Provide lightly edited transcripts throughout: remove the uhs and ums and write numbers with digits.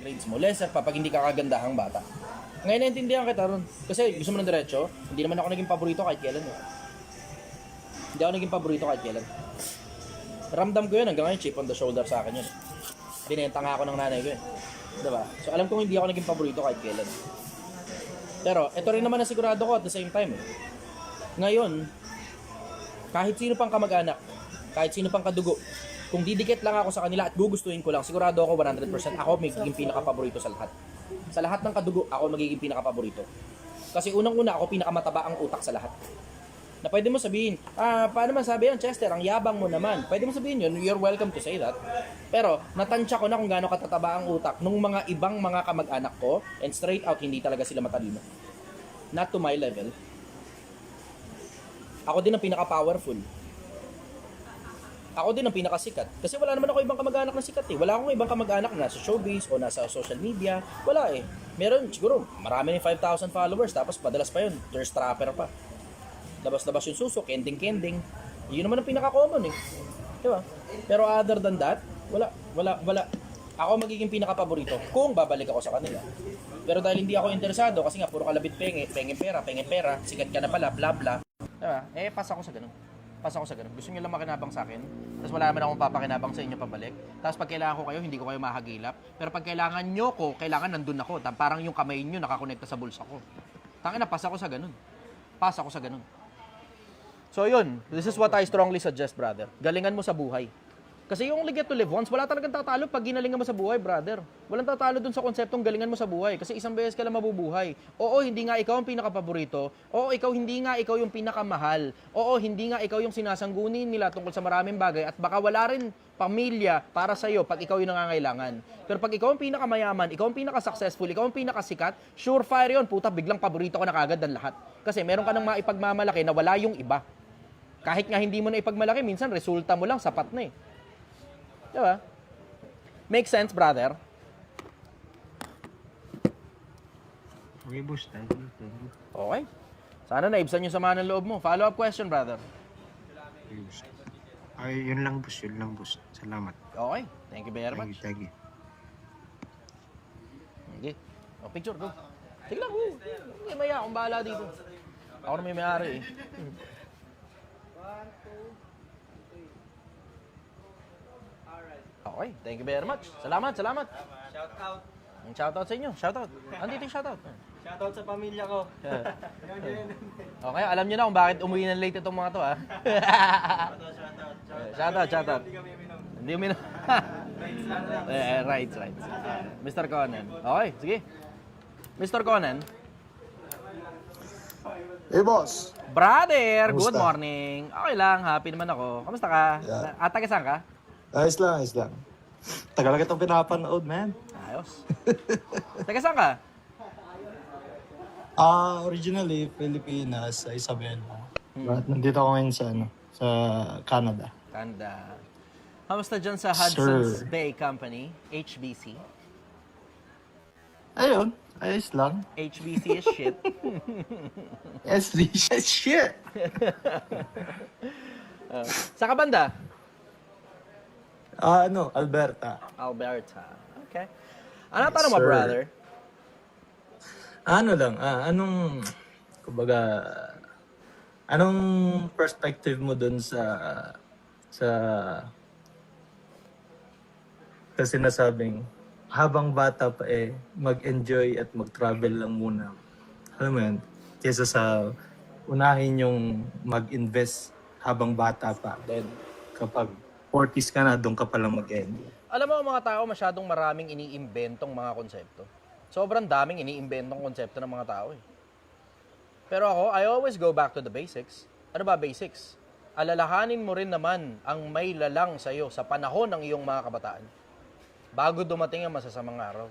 grades mo. Lesser pa pag hindi ka kagandahang bata. Ngayon naintindihan kita ron. Kasi gusto mo ng diretso, hindi naman ako naging paborito kahit kailan. Hindi ako naging paborito kahit kailan. Ramdam ko yun hanggang ngayon, chip on the shoulder sa akin yun. Binenta nga ako ng nanay ko yun. Diba? So alam kong hindi ako naging paborito kahit kailan. Pero ito rin naman na sigurado ko at the same time. Ngayon, kahit sino pang kamag-anak, kahit sino pang kadugo, kung didikit lang ako sa kanila at gugustuhin ko lang, sigurado ako 100% ako magiging pinaka-paborito sa lahat. Sa lahat ng kadugo, ako magiging pinaka-paborito. Kasi unang-una, ako pinakamataba ang utak sa lahat. Na pwede mo sabihin, paano man sabi yan, Chester, ang yabang mo naman. Pwede mo sabihin yun, you're welcome to say that. Pero, natansya ko na kung gaano katataba ang utak nung mga ibang mga kamag-anak ko, and straight out, hindi talaga sila matalino. Not to my level. Ako din ang pinaka-powerful. Ako din ang pinakasikat. Kasi wala naman ako ibang kamag-anak na sikat eh. Wala akong ibang kamag-anak na nasa showbiz o nasa social media. Wala eh. Meron siguro, marami ng 5,000 followers, tapos padalas pa yun, thirst trapper pa. Labas-labas yung susok, ending-kending. Yun naman ang pinaka-common eh. Diba? Pero other than that, wala. Ako magiging pinaka-paborito kung babalik ako sa kanila. Pero dahil hindi ako interesado, kasi nga puro kalabit pengin pera, sikat ka na pala, bla bla. Diba? Pas ako sa ganun. Gusto nyo lang makinabang sa akin, tapos wala naman akong papakinabang sa inyo pabalik. Tapos pag kailangan ko kayo, hindi ko kayo mahagilap. Pero pag kailangan nyo ko, kailangan nandun ako. Parang yung kamay nyo nakakonekta sa bulsa ko. Tangina, pas ako sa ganun. So yun, this is what I strongly suggest, brother. Galingan mo sa buhay. Kasi yung only get to live once, wala talagang tatalo pag ginalingan mo sa buhay, brother. Walang tatalo dun sa konseptong galingan mo sa buhay. Kasi isang beses ka lang mabubuhay. Oo, hindi nga ikaw ang pinaka-paborito. Oo, hindi nga ikaw yung pinakamahal. Oo, hindi nga ikaw yung sinasanggunin nila tungkol sa maraming bagay. At baka wala rin pamilya para sa'yo pag ikaw yung nangangailangan. Pero pag ikaw ang pinakamayaman, ikaw ang pinaka-successful, ikaw ang pinakasikat, surefire yun, puta, biglang paborito ko na kagad ng lahat. Kasi meron ka nang maipagmamalaki na wala yung iba. Kahit nga hindi mo na ipagmalaki, minsan resulta mo lang, sapat na eh. Diba? Make sense, brother? Okay, boss. Thank you. Okay. Sana naibsan yung sama ng loob mo. Follow-up question, brother. Okay, boss. Ay, yun lang, boss. Salamat. Okay. Thank you very much. Thank you. Okay. O, picture, go. Sige lang, go. Hindi, maya. Akong bahala dito. Ako na may may-ari eh. Okay, thank you very much. Salamat. Shoutout sa inyo. Shoutout. Andito yung shoutout. Shoutout sa pamilya ko. Okay, alam niyo na kung bakit umuwi ng late itong mga to, ha? Shoutout. Hindi uminom. Right. Mr. Conan. Okay, sige. Mr. Conan. Hey, boss. Brother, Kamusta? good morning. Okay lang, happy naman ako. Kamusta ka? Yeah. Taga saan ka? Ayos lang. Tagal kitang pinapanood, man. Ayos. Taga saan ka? Originally, Pilipinas, sa Isabela. But nandito ako ngayon sa Canada. Kanda. Kamusta dyan sa Hudson's Sir. Bay Company, HBC? Ayun, ayos lang. HBC is shit. SD shit. Sa ka banda? Alberta. Alberta. Okay. Ano tanong mo, Sir. brother? Anong perspective mo dun sa sinasabing habang bata pa mag-enjoy at mag-travel lang muna. Alam mo yan? Kesa sa unahin yung mag-invest habang bata pa. Then kapag 40s ka na, doon ka palang mag-enjoy. Alam mo, mga tao masyadong maraming iniimbentong mga konsepto. Sobrang daming iniimbentong konsepto ng mga tao eh. Pero ako, I always go back to the basics. Ano ba basics? Alalahanin mo rin naman ang may lalang sa'yo sa panahon ng iyong mga kabataan. Bago dumating ang masasamang araw.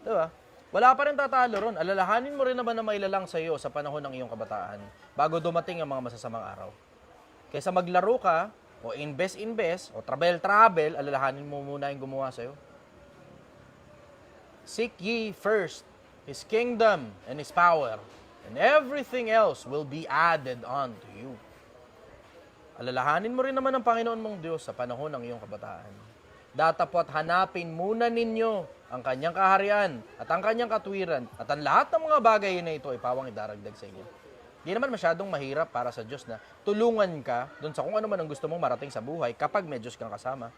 Diba? Wala pa rin tatalo ron. Alalahanin mo rin naman na may lalang sa'yo sa panahon ng iyong kabataan bago dumating ang mga masasamang araw. Kaysa maglaro ka, o invest, o travel, alalahanin mo muna yung gumawa sa'yo. Seek ye first His kingdom and His power, and everything else will be added on to you. Alalahanin mo rin naman ang Panginoon mong Diyos sa panahon ng iyong kabataan. Datapot hanapin muna ninyo ang kanyang kaharian at ang kanyang katwiran at ang lahat ng mga bagay na ito ay pawang idaragdag sa inyo. Hindi naman masyadong mahirap para sa Diyos na tulungan ka dun sa kung ano man ang gusto mong marating sa buhay kapag may Diyos kang kasama.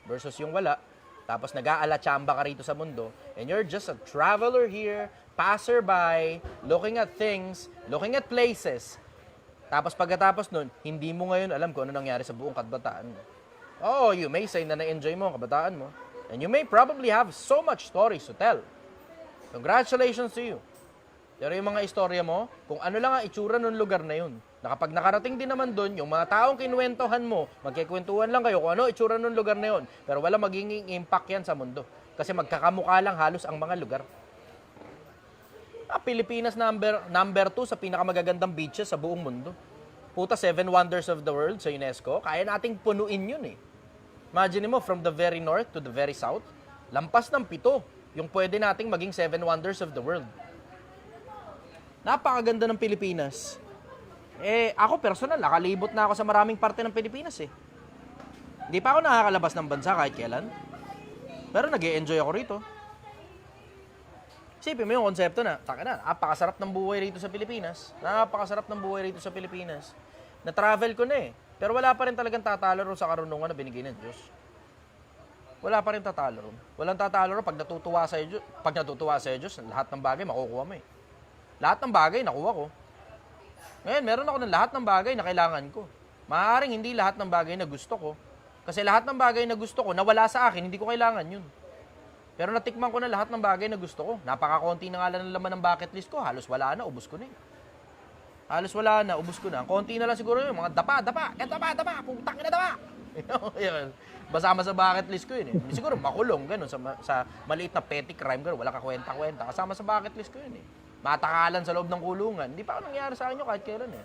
Versus yung wala, tapos nag-aalatsamba ka rito sa mundo, and you're just a traveler here, passerby, looking at things, looking at places. Tapos pagkatapos nun, hindi mo ngayon alam kung ano nangyari sa buong kabataan mo. Oh, you may say na na-enjoy mo ang kabataan mo, and you may probably have so much stories to tell. Congratulations to you. Pero yung mga istorya mo, kung ano lang ang itsura ng lugar na yun, na kapag nakarating din naman doon, yung mga taong kinuwentohan mo, magkikwentuhan lang kayo kung ano itsura ng lugar na yun, pero wala magiging impact yan sa mundo. Kasi magkakamukha lang halos ang mga lugar. Pilipinas number 2 sa pinakamagagandang beaches sa buong mundo. Puta, 7 Wonders of the World sa UNESCO, kaya nating punuin yun eh. Imagine mo, from the very north to the very south, lampas ng 7, yung pwede nating maging 7 Wonders of the World. Napakaganda ng Pilipinas. Ako personal, nakalibot na ako sa maraming parte ng Pilipinas eh. Hindi pa ako nakakalabas ng bansa kahit kailan. Pero nag-e-enjoy ako rito. Isipin mo yung konsepto na, napakasarap ng buhay rito sa Pilipinas. Napakasarap ng buhay rito sa Pilipinas. Na-travel ko na eh. Pero wala pa rin talagang tatalo ron sa karunungan na binigay ng Diyos. Wala pa rin tatalo ron. Walang tatalo ron pag natutuwa sa'yo Diyos, lahat ng bagay makukuha mo eh. Lahat ng bagay, nakuha ko. Ngayon, meron ako ng lahat ng bagay na kailangan ko. Maaaring hindi lahat ng bagay na gusto ko. Kasi lahat ng bagay na gusto ko, nawala sa akin, hindi ko kailangan yun. Pero natikman ko na lahat ng bagay na gusto ko. Napakakonti na nga lang ng laman ng bucket list ko. Halos wala na, ubos ko na eh. Halos wala na, ubos ko na. Konti na lang siguro yun, mga dapa, putang ina dapa. Basama sa bucket list ko yun eh. Siguro makulong, ganun, sa maliit na petty crime, ganun, wala ka kwenta-kwenta. Kasama sa bucket list ko yun eh. Matakalan sa loob ng kulungan. Hindi pa ako nangyari sa akin kahit kailan eh.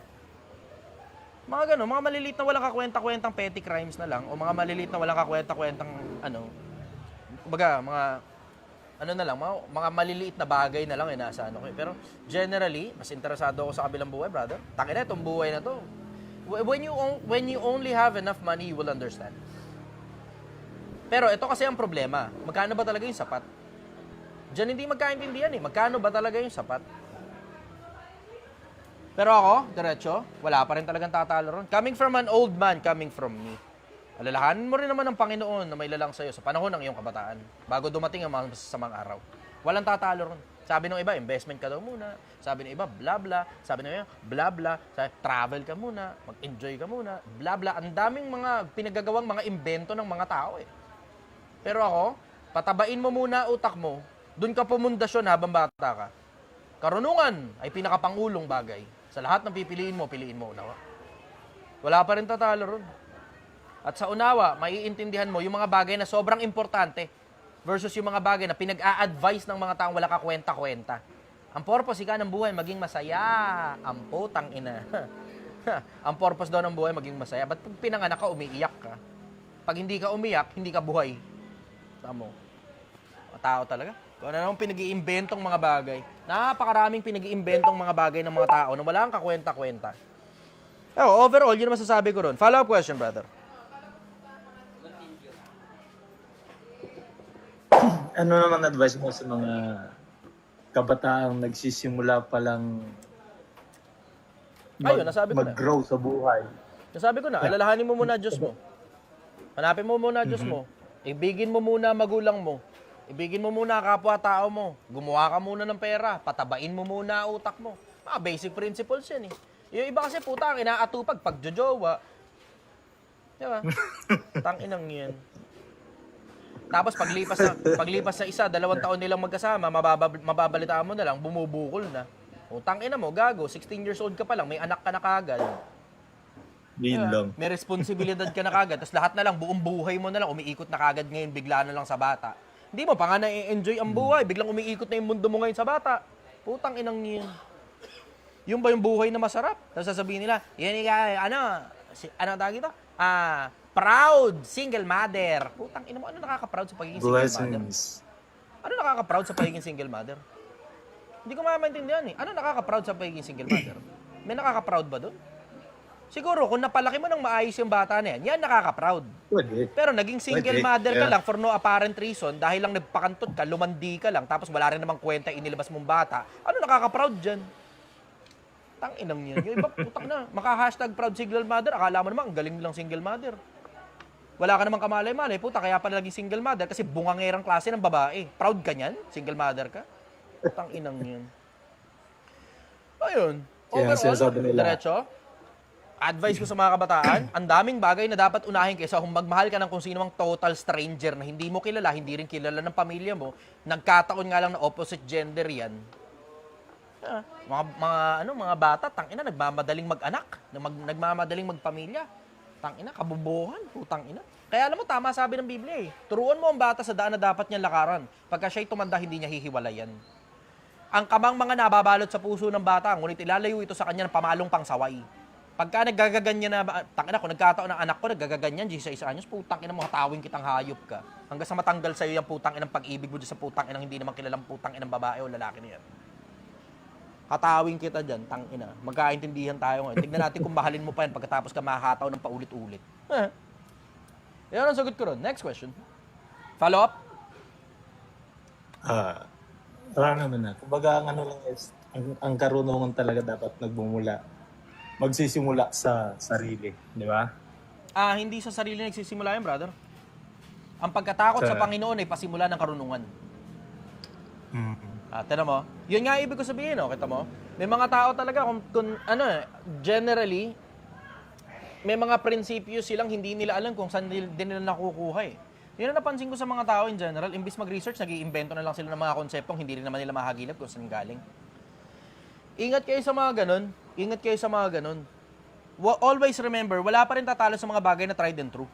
Mga gano'n, mga maliliit na walang kakwenta-kwentang petty crimes na lang o mga maliliit na walang kakwenta-kwentang mga maliliit na bagay na lang nasa ko eh. Pero generally, mas interesado ako sa kabilang buhay, brother. Tangina, itong buhay na to. When you only have enough money, you will understand. Pero ito kasi ang problema. Magkano ba talaga yung sapat? Diyan hindi magkaintindihan eh. Magkano ba talaga yung sapat? Pero ako, diretso, wala pa rin talagang tatalo ron. Coming from an old man, coming from me. Alalahanin mo rin naman ng Panginoon na may lalang sa'yo sa panahon ng iyong kabataan bago dumating ang mga masasamang araw. Walang tatalo ron. Sabi ng iba, investment ka daw muna. Sabi ng iba, bla bla. Sabi ng iba, bla bla. Sabi, travel ka muna, mag-enjoy ka muna, bla bla. Ang daming mga pinagagawang mga imbento ng mga tao eh. Pero ako, patabain mo muna utak mo. Doon ka pumundasyon habang bata ka. Karunungan ay pinakapangulong bagay. Sa lahat ng piliin mo unawa. Wala pa rin tatalo ron. At sa unawa, maiintindihan mo yung mga bagay na sobrang importante versus yung mga bagay na pinag-a-advise ng mga taong wala ka kwenta-kwenta. Ang purpose ng buhay, maging masaya. Ang putang ina. Ang purpose daw ng buhay, maging masaya. Ba't pag pinanganak ka, umiiyak ka? Pag hindi ka umiyak, hindi ka buhay. Tamo. Tao talaga. Kung ano nang pinag-iimbentong mga bagay. Napakaraming pinag-iimbentong mga bagay ng mga tao na wala kang kakwenta-kwenta. Overall, yun ang masasabi ko ron. Follow-up question, brother. Ano naman advice mo sa mga kabataang nagsisimula pa lang Ayun, nasabi ko na. mag-grow sa buhay? Nasabi ko na, alalahanin mo muna Diyos mo. Hanapin mo muna Diyos mo. Ibigin mo muna magulang mo. Ibigin mo muna kapwa-tao mo. Gumawa ka muna ng pera. Patabain mo muna utak mo. Mga basic principles yan eh. Yung iba kasi puta, ang inaatupag pagjojowa. Diba? Tanginang yan. Tapos paglipas sa 1, 2 taon nilang magkasama, mababalitaan mo na lang, bumubukol na. Tangina mo, gago, 16 years old ka pa lang, may anak ka na kagad. Yun lang. May responsibilidad ka na kagad. Tapos lahat na lang, buong buhay mo na lang, umiikot na kagad ngayon, bigla na lang sa bata. Hindi mo pa nga na-enjoy ang buhay. Biglang umiikot na yung mundo mo ngayon sa bata. Putang inang yun. Yung ba yung buhay na masarap? Tapos sasabihin nila, yan ano tawag ito? Proud single mother. Putang ina mo, ano nakaka-proud sa pagiging single mother? Ano nakaka-proud sa pagiging single mother? Hindi ko maintindihan eh. Ano nakaka-proud sa pagiging single mother? May nakaka-proud ba doon? Siguro, kung napalaki mo ng maayos yung bata na yan nakaka-proud. Pwede. Pero naging single Pwede, mother ka yeah. lang for no apparent reason, dahil lang nagpakantot ka, lumandi ka lang, tapos wala rin namang kwenta inilabas mong bata, ano nakaka-proud dyan? Tang-inang yun. Yung iba, putang na, maka-hashtag proud single mother, akala mo naman, ang galing lang single mother. Wala ka namang kamalay-malay, puta, kaya pala naging single mother kasi bungangerang klase ng babae. Proud ka niyan? Single mother ka? Tang-inang yun. Ayun. Kaya sinasabi nila. Diretso. Advice ko sa mga kabataan, ang daming bagay na dapat unahin kaysa kung magmahal ka ng kung sino mang total stranger na hindi mo kilala, hindi rin kilala ng pamilya mo, nagkataon nga lang na opposite gender yan. Mga bata, tangina, nagmamadaling mag-anak, nagmamadaling magpamilya. Tangina, kabubuhan, putang ina. Kaya alam mo, tama sabi ng Biblia eh. Turuan mo ang bata sa daan na dapat niyang lakaran. Pagka siya'y tumanda, hindi niya hihiwalayan. Ang kamang mga nababalot sa puso ng bata, ngunit ilalayo ito sa kanya ng pamalong pangsaway. Pagka naggagaganyan na, tangina, kung nagkataon ng anak ko, naggagaganyan, 16 anyos, putang ina mo, hatawin kitang hayop ka. Hanggang sa matanggal sa'yo yung putang inang pag-ibig mo sa putang inang hindi naman kilalang putang inang babae o lalaki na yan. Hatawin kita dyan, tang ina. Magkaintindihan tayo ngayon. Tignan natin kung mahalin mo pa yan pagkatapos ka mahataw ng paulit-ulit. Yan ang sagot ko ron. Next question. Follow up? Wala naman na. Kumbaga, ang ano lang is, ang karunungan talaga dapat magsisimula sa sarili. Di ba? Hindi sa sarili nagsisimula yan, brother. Ang pagkatakot sa Panginoon ay pasimula ng karunungan. Tignan mo. Yun nga ibig ko sabihin, no? Kita mo? May mga tao talaga, generally, may mga prinsipyo silang hindi nila alam kung saan din nila nakukuha eh. Yun ang napansin ko sa mga tao in general. Imbis mag-research, nag-iimbento na lang sila ng mga konseptong hindi rin naman nila mahagilap kung saan galing. Ingat kayo sa mga ganun. Ingat kayo sa mga ganun. Always remember, wala pa rin tatalo sa mga bagay na tried and true.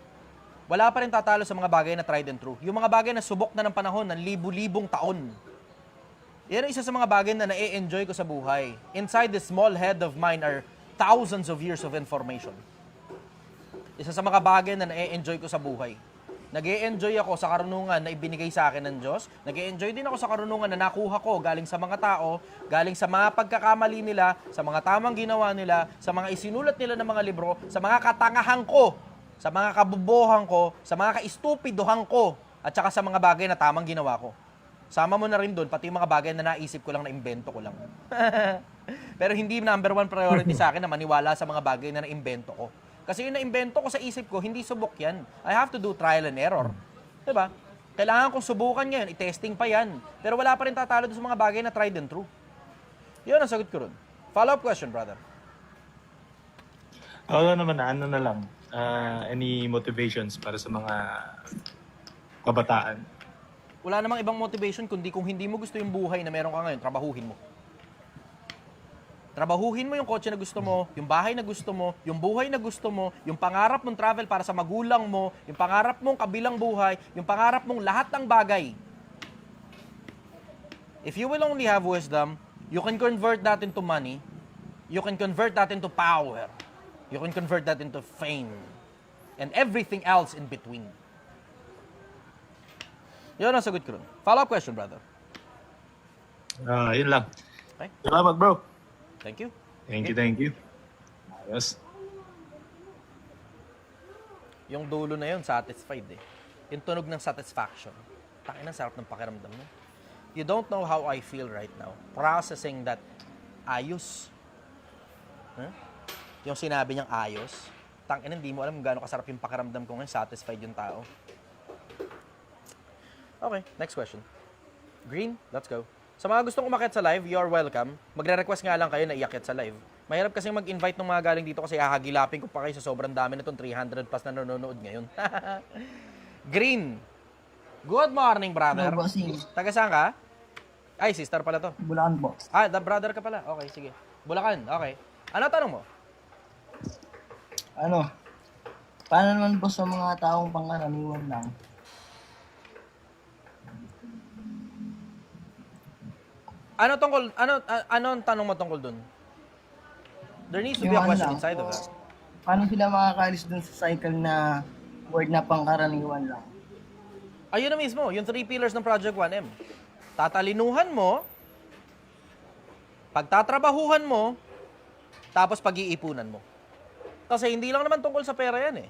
Wala pa rin tatalo sa mga bagay na tried and true. Yung mga bagay na subok na ng panahon, ng libu-libong taon. Yan ang isa sa mga bagay na na-enjoy ko sa buhay. Inside the small head of mine are thousands of years of information. Isa sa mga bagay na na-enjoy ko sa buhay. Nag-e-enjoy ako sa karunungan na ibinigay sa akin ng Diyos. Nag-e-enjoy din ako sa karunungan na nakuha ko galing sa mga tao, galing sa mga pagkakamali nila, sa mga tamang ginawa nila, sa mga isinulat nila ng mga libro, sa mga katangahan ko, sa mga kabubuhan ko, sa mga kaistupidohan ko, at saka sa mga bagay na tamang ginawa ko. Sama mo na rin doon, pati yung mga bagay na naisip ko lang, na imbento ko lang. Pero hindi number one priority sa akin na maniwala sa mga bagay na naimbento ko. Kasi yung naimbento ko sa isip ko, hindi subok yan. I have to do trial and error. Diba? Kailangan kong subukan ngayon, i-testing pa yan. Pero wala pa rin tatalo doon sa mga bagay na tried and true. Yun ang sagot ko ron. Follow-up question, brother. Ano naman na, ano na lang. Any motivations para sa mga kabataan? Wala namang ibang motivation kundi kung hindi mo gusto yung buhay na meron ka ngayon, trabahuhin mo. Trabahuhin mo yung kotse na gusto mo, yung bahay na gusto mo, yung buhay na gusto mo, yung pangarap mong travel para sa magulang mo, yung pangarap mong kabilang buhay, yung pangarap mong lahat ng bagay. If you will only have wisdom, you can convert that into money, you can convert that into power, you can convert that into fame, and everything else in between. Yun ang sagot ko rin. Follow-up question, brother. Yun lang. Okay. Salamat, bro. Thank you. Thank you. Ayos. Yung dulo na yun, satisfied eh. Yung tunog ng satisfaction. Takin ang sarap ng pakiramdam mo. You don't know how I feel right now. Processing that ayos. Yung sinabi niyang ayos. Tangin, hindi mo alam kung gaano kasarap yung pakiramdam ko ngayon. Satisfied yung tao. Okay, next question. Green, let's go. Sa mga gustong umakyat sa live, you are welcome. Magre-request nga lang kayo na iakyat sa live. Mahirap kasi mag-invite ng mga galing dito kasi hahagilapin ko pa kayo sa sobrang dami na itong 300 plus na nanonood ngayon. Green. Good morning, brother. Hello, bossing. Taga saan ka? Ay, sister pala to. Bulacan, boss. The brother ka pala. Okay, sige. Bulacan, okay. Ano tanong mo? Ano? Paano naman, boss, sa mga taong pangkaraniwan lang? Ano ang tanong mo tungkol dun? There needs to be a Yung ano question lang, inside of that. Paano sila makakaalis dun sa cycle na word na pangkaraniwan lang? Ayun na mismo, yung 3 pillars ng Project 1M. Tatalinuhan mo, pagtatrabahuhan mo, tapos pag-iipunan mo. Kasi hindi lang naman tungkol sa pera yan eh.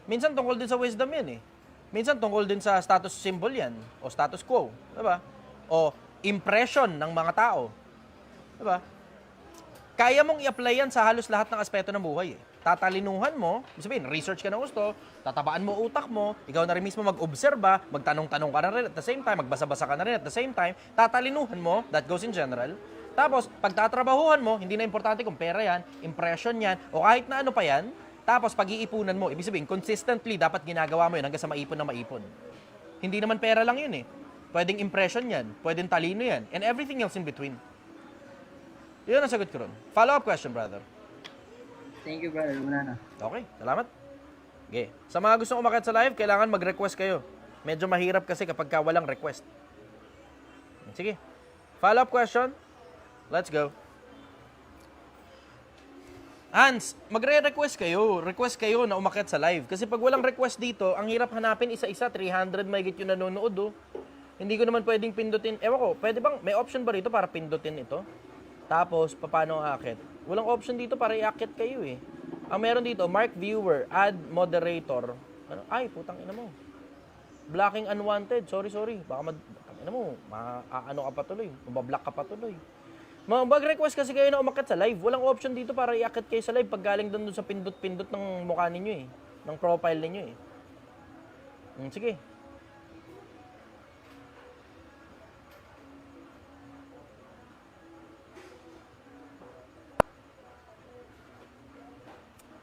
Minsan tungkol din sa wisdom yan eh. Minsan tungkol din sa status symbol yan. O status quo. Diba? O impression ng mga tao. Diba? Kaya mong i-apply yan sa halos lahat ng aspeto ng buhay eh. Tatalinuhan mo, sabihin, research ka ng gusto, tatabaan mo utak mo, ikaw na rin mismo mag-obserba, magtanong-tanong ka na rin at the same time, magbasa-basa ka na rin at the same time, tatalinuhan mo, that goes in general. Tapos, pagtatrabahuhan mo, hindi na importante kung pera yan, impression yan, o kahit na ano pa yan, tapos pag-iipunan mo, ibig sabihin, consistently, dapat ginagawa mo yun hanggang sa maipon na maipon. Hindi naman pera lang yun eh. Pwedeng impression yan, pwedeng talino yan, and everything else in between. Yun ang sagot ko ron. Follow-up question, brother. Thank you, brother. Wala na. Okay, salamat. Okay. Sa mga gustong umakyat sa live, kailangan mag-request kayo. Medyo mahirap kasi kapag ka walang request. Sige. Follow-up question. Let's go. Hans, magre-request kayo. Request kayo na umakyat sa live. Kasi pag walang request dito, ang hirap hanapin isa-isa. 300 mahigit yung nanonood, oh. Hindi ko naman pwedeng pindutin. Ewan ko, pwede bang, may option ba rito para pindutin ito? Tapos, paano aakyat? Walang option dito para iakyat kayo eh. Ang meron dito, mark viewer, add moderator. Ano? Ay, putang ina mo. Blocking unwanted. Sorry. Baka ina mo, ano ka pa tuloy. Mabablock ka pa tuloy. Mag-request kasi kayo na umakyat sa live. Walang option dito para iakyat kayo sa live pag galing doon sa pindot-pindot ng mukha ninyo eh. Ng profile ninyo eh. Sige.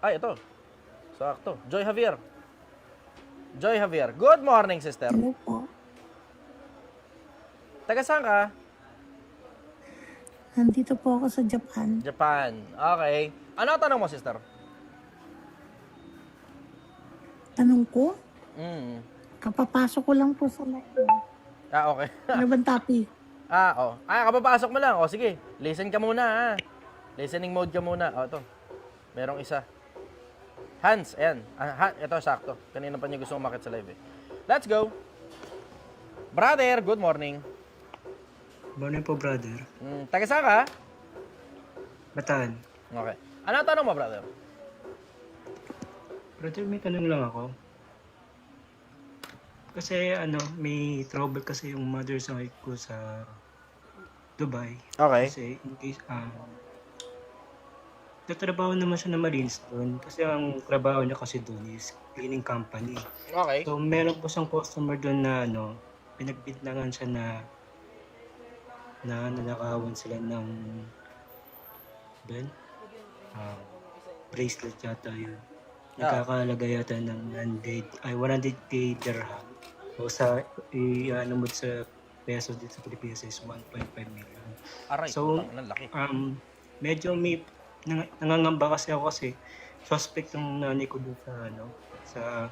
Ay, ito. Sakto. Joy Javier. Good morning, sister. Hello po. Taga saan ka? Nandito po ako sa Japan. Japan. Okay. Ano ang tanong mo, sister? Tanong ko, Mm. kapapasok ko lang po sa live. Okay. Ano bang topic? Kapapasok mo lang. Sige. Listen ka muna, ha. Listening mode ka muna. Ito. Merong isa. Hans, ayan. Ito, sakto. Kanina pa niya gusto umakit sa live eh. Let's go. Brother, good morning. Morning po, brother. Taga saan ka? Bataan. Okay. Ano ang tanong mo, brother? Brother, may tanong lang ako. Kasi may trouble kasi yung mother side ko sa Dubai. Okay. Kasi in case, nagtatrabaho naman siya na malinis doon. Kasi ang trabaho niya kasi doon is cleaning company. Okay. So, meron po siyang customer doon na pinagbidlangan siya na nanakawan sila ng bracelet yata yun. Nagkakalaga yata ng 100k dirham. O sa, mo sa pesos dito sa Pilipinas is 1.5 million. Aray, So, putang ina, laki. medyo may nangangamba kasi ako kasi suspect yung nanay ko doon sa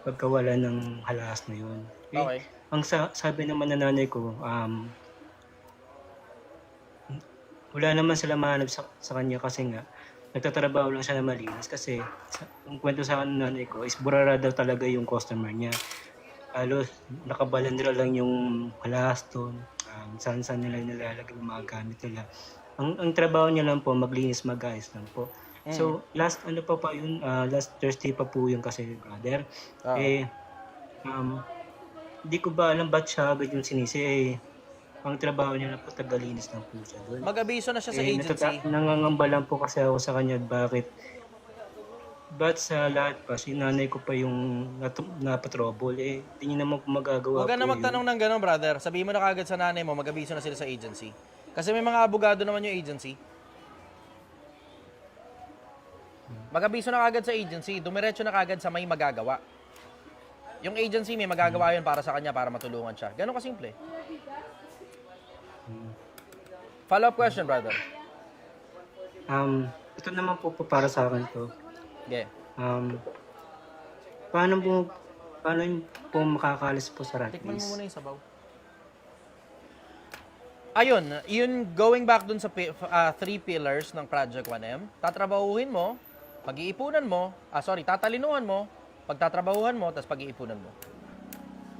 pagkawala ng halas na yun. Okay. Ang sabi naman ng nanay ko, wala naman sila mahanap sa kanya kasi nga nagtatrabaho lang siya na malinis kasi ang kwento sa akin ng nanay ko is burara daw talaga yung customer niya. Halos nakabalan nila lang yung halas doon, saan nila nilalagay yung mga gamit nila. Ang trabaho niya lang po, maglinis, mag-ayos lang po. So, last Thursday pa po yun kasi, brother. Hindi ko ba alam ba't siya agad yung sinisi. Ang trabaho niya lang po, tagalinis lang po siya doon. Mag-abiso na siya sa agency. Nangangamba lang po kasi ako sa kanya, ba't sa lahat pa, si nanay ko pa yung napatrouble, hindi niya naman po magagawa Huwag ka na po magtanong ng gano'n, brother. Sabihin mo na kagad sa nanay mo, mag-abiso na sila sa agency. Kasi may mga abogado naman yung agency. Mag-abiso na kagad sa agency, dumiretso na kagad sa may magagawa. Yung agency may magagawa yun para sa kanya, para matulungan siya. Ganon kasimple. Follow-up question, brother. Ito naman po para sa akin to. Yeah. Paano po makakalis po sa rat Tikman mo race? muna yung sabaw. Ayun, yun going back dun sa 3 pillars ng Project 1M, tatrabahuhin mo, pag-iipunan mo, tatalinuhan mo, pagtatrabahuhan mo, tapos pag-iipunan mo.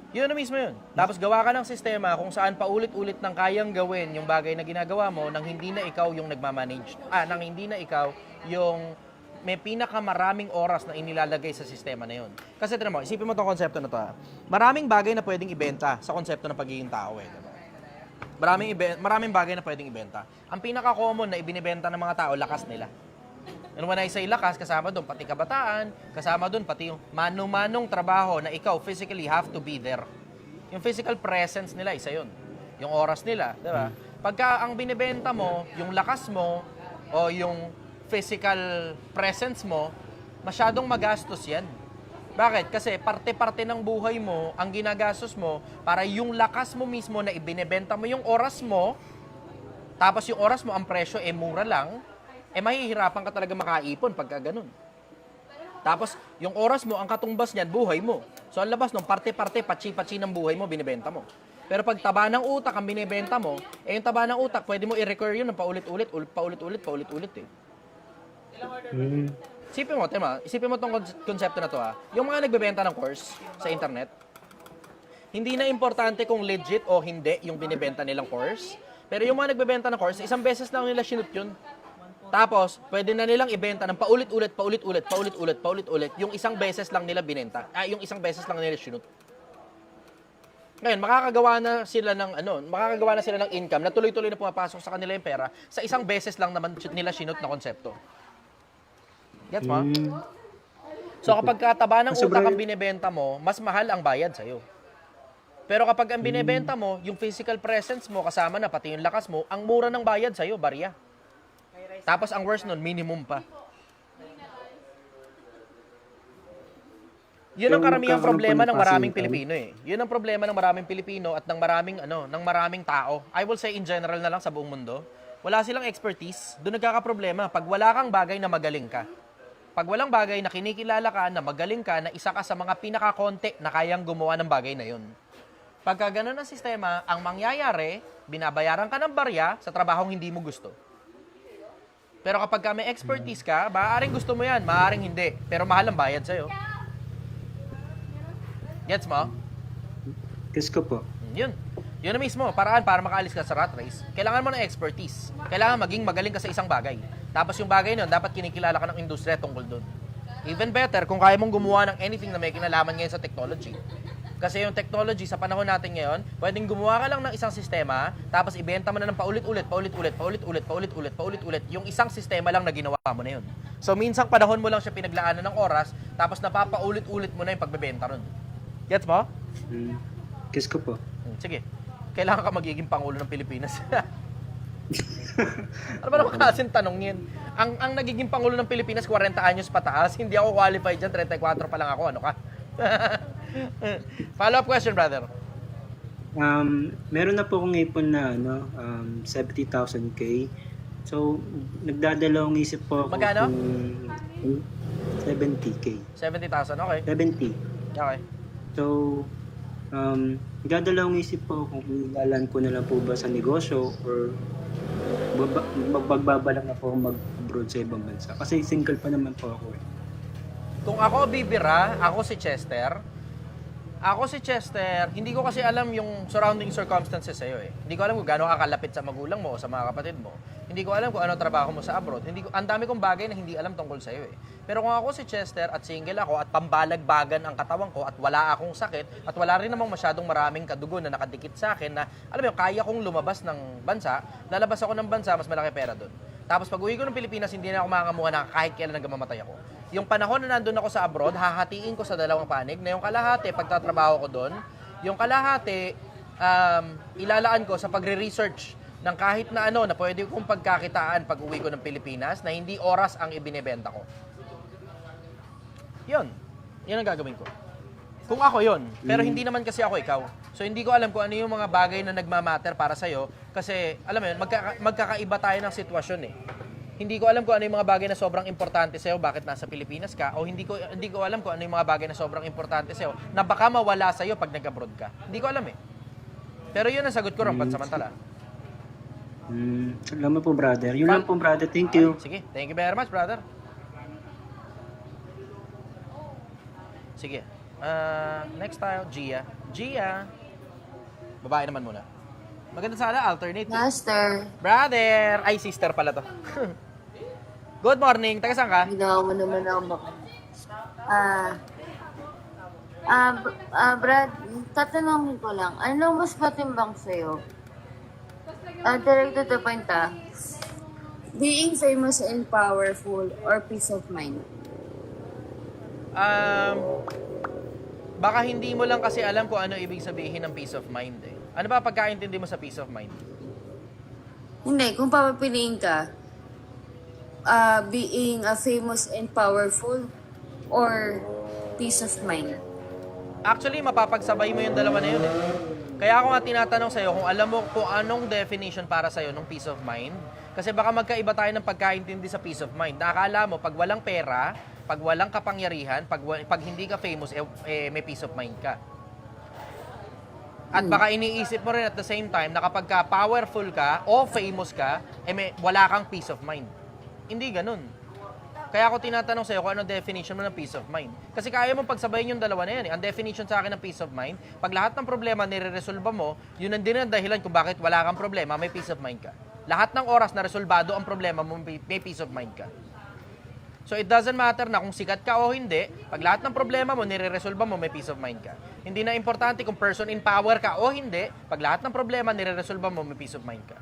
Yun na mismo yun. Tapos gawa ka ng sistema kung saan paulit-ulit nang kayang gawin yung bagay na ginagawa mo nang hindi na ikaw yung nagmamanage. Nang hindi na ikaw yung may pinakamaraming oras na inilalagay sa sistema na yun. Kasi tignan mo, isipin mo itong konsepto na to ha. Maraming bagay na pwedeng ibenta sa konsepto ng pagiging tao eh. Diba? Maraming bagay na pwedeng ibenta. Ang pinaka-common na ibinibenta ng mga tao, lakas nila. And when I say lakas, kasama doon pati kabataan, kasama doon pati yung manong-manong trabaho na ikaw physically have to be there. Yung physical presence nila, isa yun. Yung oras nila, di ba? Pagka ang binibenta mo, yung lakas mo, o yung physical presence mo, masyadong magastos yan. Bakit? Kasi parte-parte ng buhay mo, ang ginagastos mo, para yung lakas mo mismo na ibinebenta mo yung oras mo, tapos yung oras mo, ang presyo, mura lang, mahihirapan ka talaga makaipon pagka ganun. Tapos, yung oras mo, ang katumbas niyan, buhay mo. So, ang labas nung parte-parte, patsi-patsi ng buhay mo, binibenta mo. Pero pag taba ng utak ang binibenta mo, yung taba ng utak, pwede mo i-recur yun ng paulit-ulit eh. Isipin mo tong konsepto na to ha. Yung mga nagbebenta ng course sa internet, hindi na importante kung legit o hindi yung binibenta nilang course. Pero yung mga nagbebenta ng course, isang beses lang nila sinut yun. Tapos, pwede na nilang ibenta ng paulit-ulit, yung isang beses lang nila binenta. Yung isang beses lang nila sinut. Ngayon, makakagawa na sila ng income na tuloy-tuloy na pumapasok sa kanila yung pera sa isang beses lang naman nila sinut na konsepto. Gets mo? So kapag kataba ng utak ang binebenta mo, mas mahal ang bayad sa'yo. Pero kapag ang binebenta mo, yung physical presence mo kasama na pati yung lakas mo, ang mura ng bayad sa'yo, barya. Tapos ang worst nun, minimum pa. Yun ang karamihang problema ng maraming Pilipino eh. Yun ang problema ng maraming Pilipino at ng maraming tao. I will say in general na lang sa buong mundo. Wala silang expertise. Doon nagkakaproblema. Pag wala kang bagay na magaling ka. Pag walang bagay na kinikilala ka, na magaling ka, na isa ka sa mga pinakakonti na kayang gumawa ng bagay na yun. Pagka ganun ang sistema, ang mangyayari, binabayaran ka ng barya sa trabahong hindi mo gusto. Pero kapag ka may expertise ka, maaaring gusto mo yan, maaaring hindi. Pero mahal ang bayad sa'yo. Gets mo? Guess ko po. Yun. Yun na mismo, paraan para makaalis ka sa rat race. Kailangan mo ng expertise. Kailangan maging magaling ka sa isang bagay. Tapos yung bagay nun, dapat kinikilala ka ng industriya tungkol doon. Even better, kung kaya mong gumawa ng anything na may kinalaman ngayon sa technology. Kasi yung technology sa panahon natin ngayon, pwedeng gumawa ka lang ng isang sistema, tapos ibenta mo na ng paulit-ulit, yung isang sistema lang na ginawa mo na yun. So minsang panahon mo lang siya pinaglaanan ng oras, tapos napapaulit-ulit mo na yung pagbebenta nun. Gets mo? Guess ko po. Sige. Kailangan ka magiging Pangulo ng Pilipinas. Ano ba naman kasing tanong yun? Ang nagiging Pangulo ng Pilipinas, 40 anyos pataas. Hindi ako qualified dyan, 34 pa lang ako. Ano ka? Follow-up question, brother. Meron na po akong ipon na 70,000K. So, nagdadalawang isip po ako Magkano? kung 70K. 70,000, okay. 70. Okay. So, nagdadalawang isip po kung ilalan ko na lang po ba sa negosyo or magbabalak na po mag-abroad sa ibang bansa. Kasi single pa naman po ako eh. Kung ako bibira, ako si Chester, hindi ko kasi alam yung surrounding circumstances sa'yo eh. Hindi ko alam kung gaano ka kalapit sa magulang mo o sa mga kapatid mo. Hindi ko alam kung ano trabaho mo sa abroad. Ang dami kong bagay na hindi alam tungkol sa'yo eh. Pero kung ako si Chester at single ako at pambalagbagan ang katawan ko at wala akong sakit at wala rin namang masyadong maraming kadugo na nakadikit sa akin na, alam mo, kaya kong lumabas ng bansa, lalabas ako ng bansa, mas malaki pera doon. Tapos pag uwi ko ng Pilipinas, hindi na ako makakamuha na kahit kailan nagmamatay ako. Yung panahon na nandun ako sa abroad, hahatiin ko sa dalawang panig na yung kalahati, pagtatrabaho ko doon, yung kalahati, ilalaan ko sa pagre-research ng kahit na ano na pwede kong pagkakitaan pag uwi ko ng Pilipinas na hindi oras ang ibinebenta ko. Yun ang gagawin ko. Kung ako yun, pero hindi naman kasi ako ikaw. So hindi ko alam kung ano yung mga bagay na nagmamatter para sa'yo kasi alam mo yun, magkakaiba tayo ng sitwasyon eh. Hindi ko alam kung ano yung mga bagay na sobrang importante sa'yo bakit nasa Pilipinas ka o hindi ko alam kung ano yung mga bagay na sobrang importante sa'yo na baka mawala sa'yo pag nag-abroad ka. Hindi ko alam eh. Pero yun ang sagot ko rin pansamantala. Salamat po brother. Yun lang po brother. Thank you. Sige, thank you very much brother. Sige. Next tayo, Gia. Babae naman muna. Maganda sana, alternate. Master. Brother! Ay, sister pala to. Good morning. Taga saan ka? Ginawa mo naman ako Brad, tatanungin ko lang, ano mas matimbang sa'yo? Direct to the point being famous and powerful or peace of mind? Baka hindi mo lang kasi alam kung ano ibig sabihin ng peace of mind eh. Ano ba pagkaintindi mo sa peace of mind? Hindi, kung papapiliin ka, being famous and powerful or peace of mind? Actually, mapapagsabay mo yung dalawa na yun eh. Kaya ako nga tinatanong sa'yo kung alam mo kung anong definition para sa'yo ng peace of mind. Kasi baka magkaiba tayo ng pagkaintindi sa peace of mind. Nakakala mo, pag walang pera, pag walang kapangyarihan, pag hindi ka famous, may peace of mind ka. At baka iniisip mo rin at the same time na kapag ka powerful ka o famous ka, wala kang peace of mind. Hindi ganun. Kaya ako tinatanong sa'yo kung ano definition mo ng peace of mind. Kasi kaya mong pagsabayin yung dalawa na yan eh. Ang definition sa akin ng peace of mind, pag lahat ng problema nire-resolba mo, yun ang din ang dahilan kung bakit wala kang problema, may peace of mind ka. Lahat ng oras na resolbado ang problema mo, may peace of mind ka. So it doesn't matter na kung sikat ka o hindi, pag lahat ng problema mo nire-resolba mo, may peace of mind ka. Hindi na importante kung person in power ka o hindi, pag lahat ng problema nire-resolba mo, may peace of mind ka.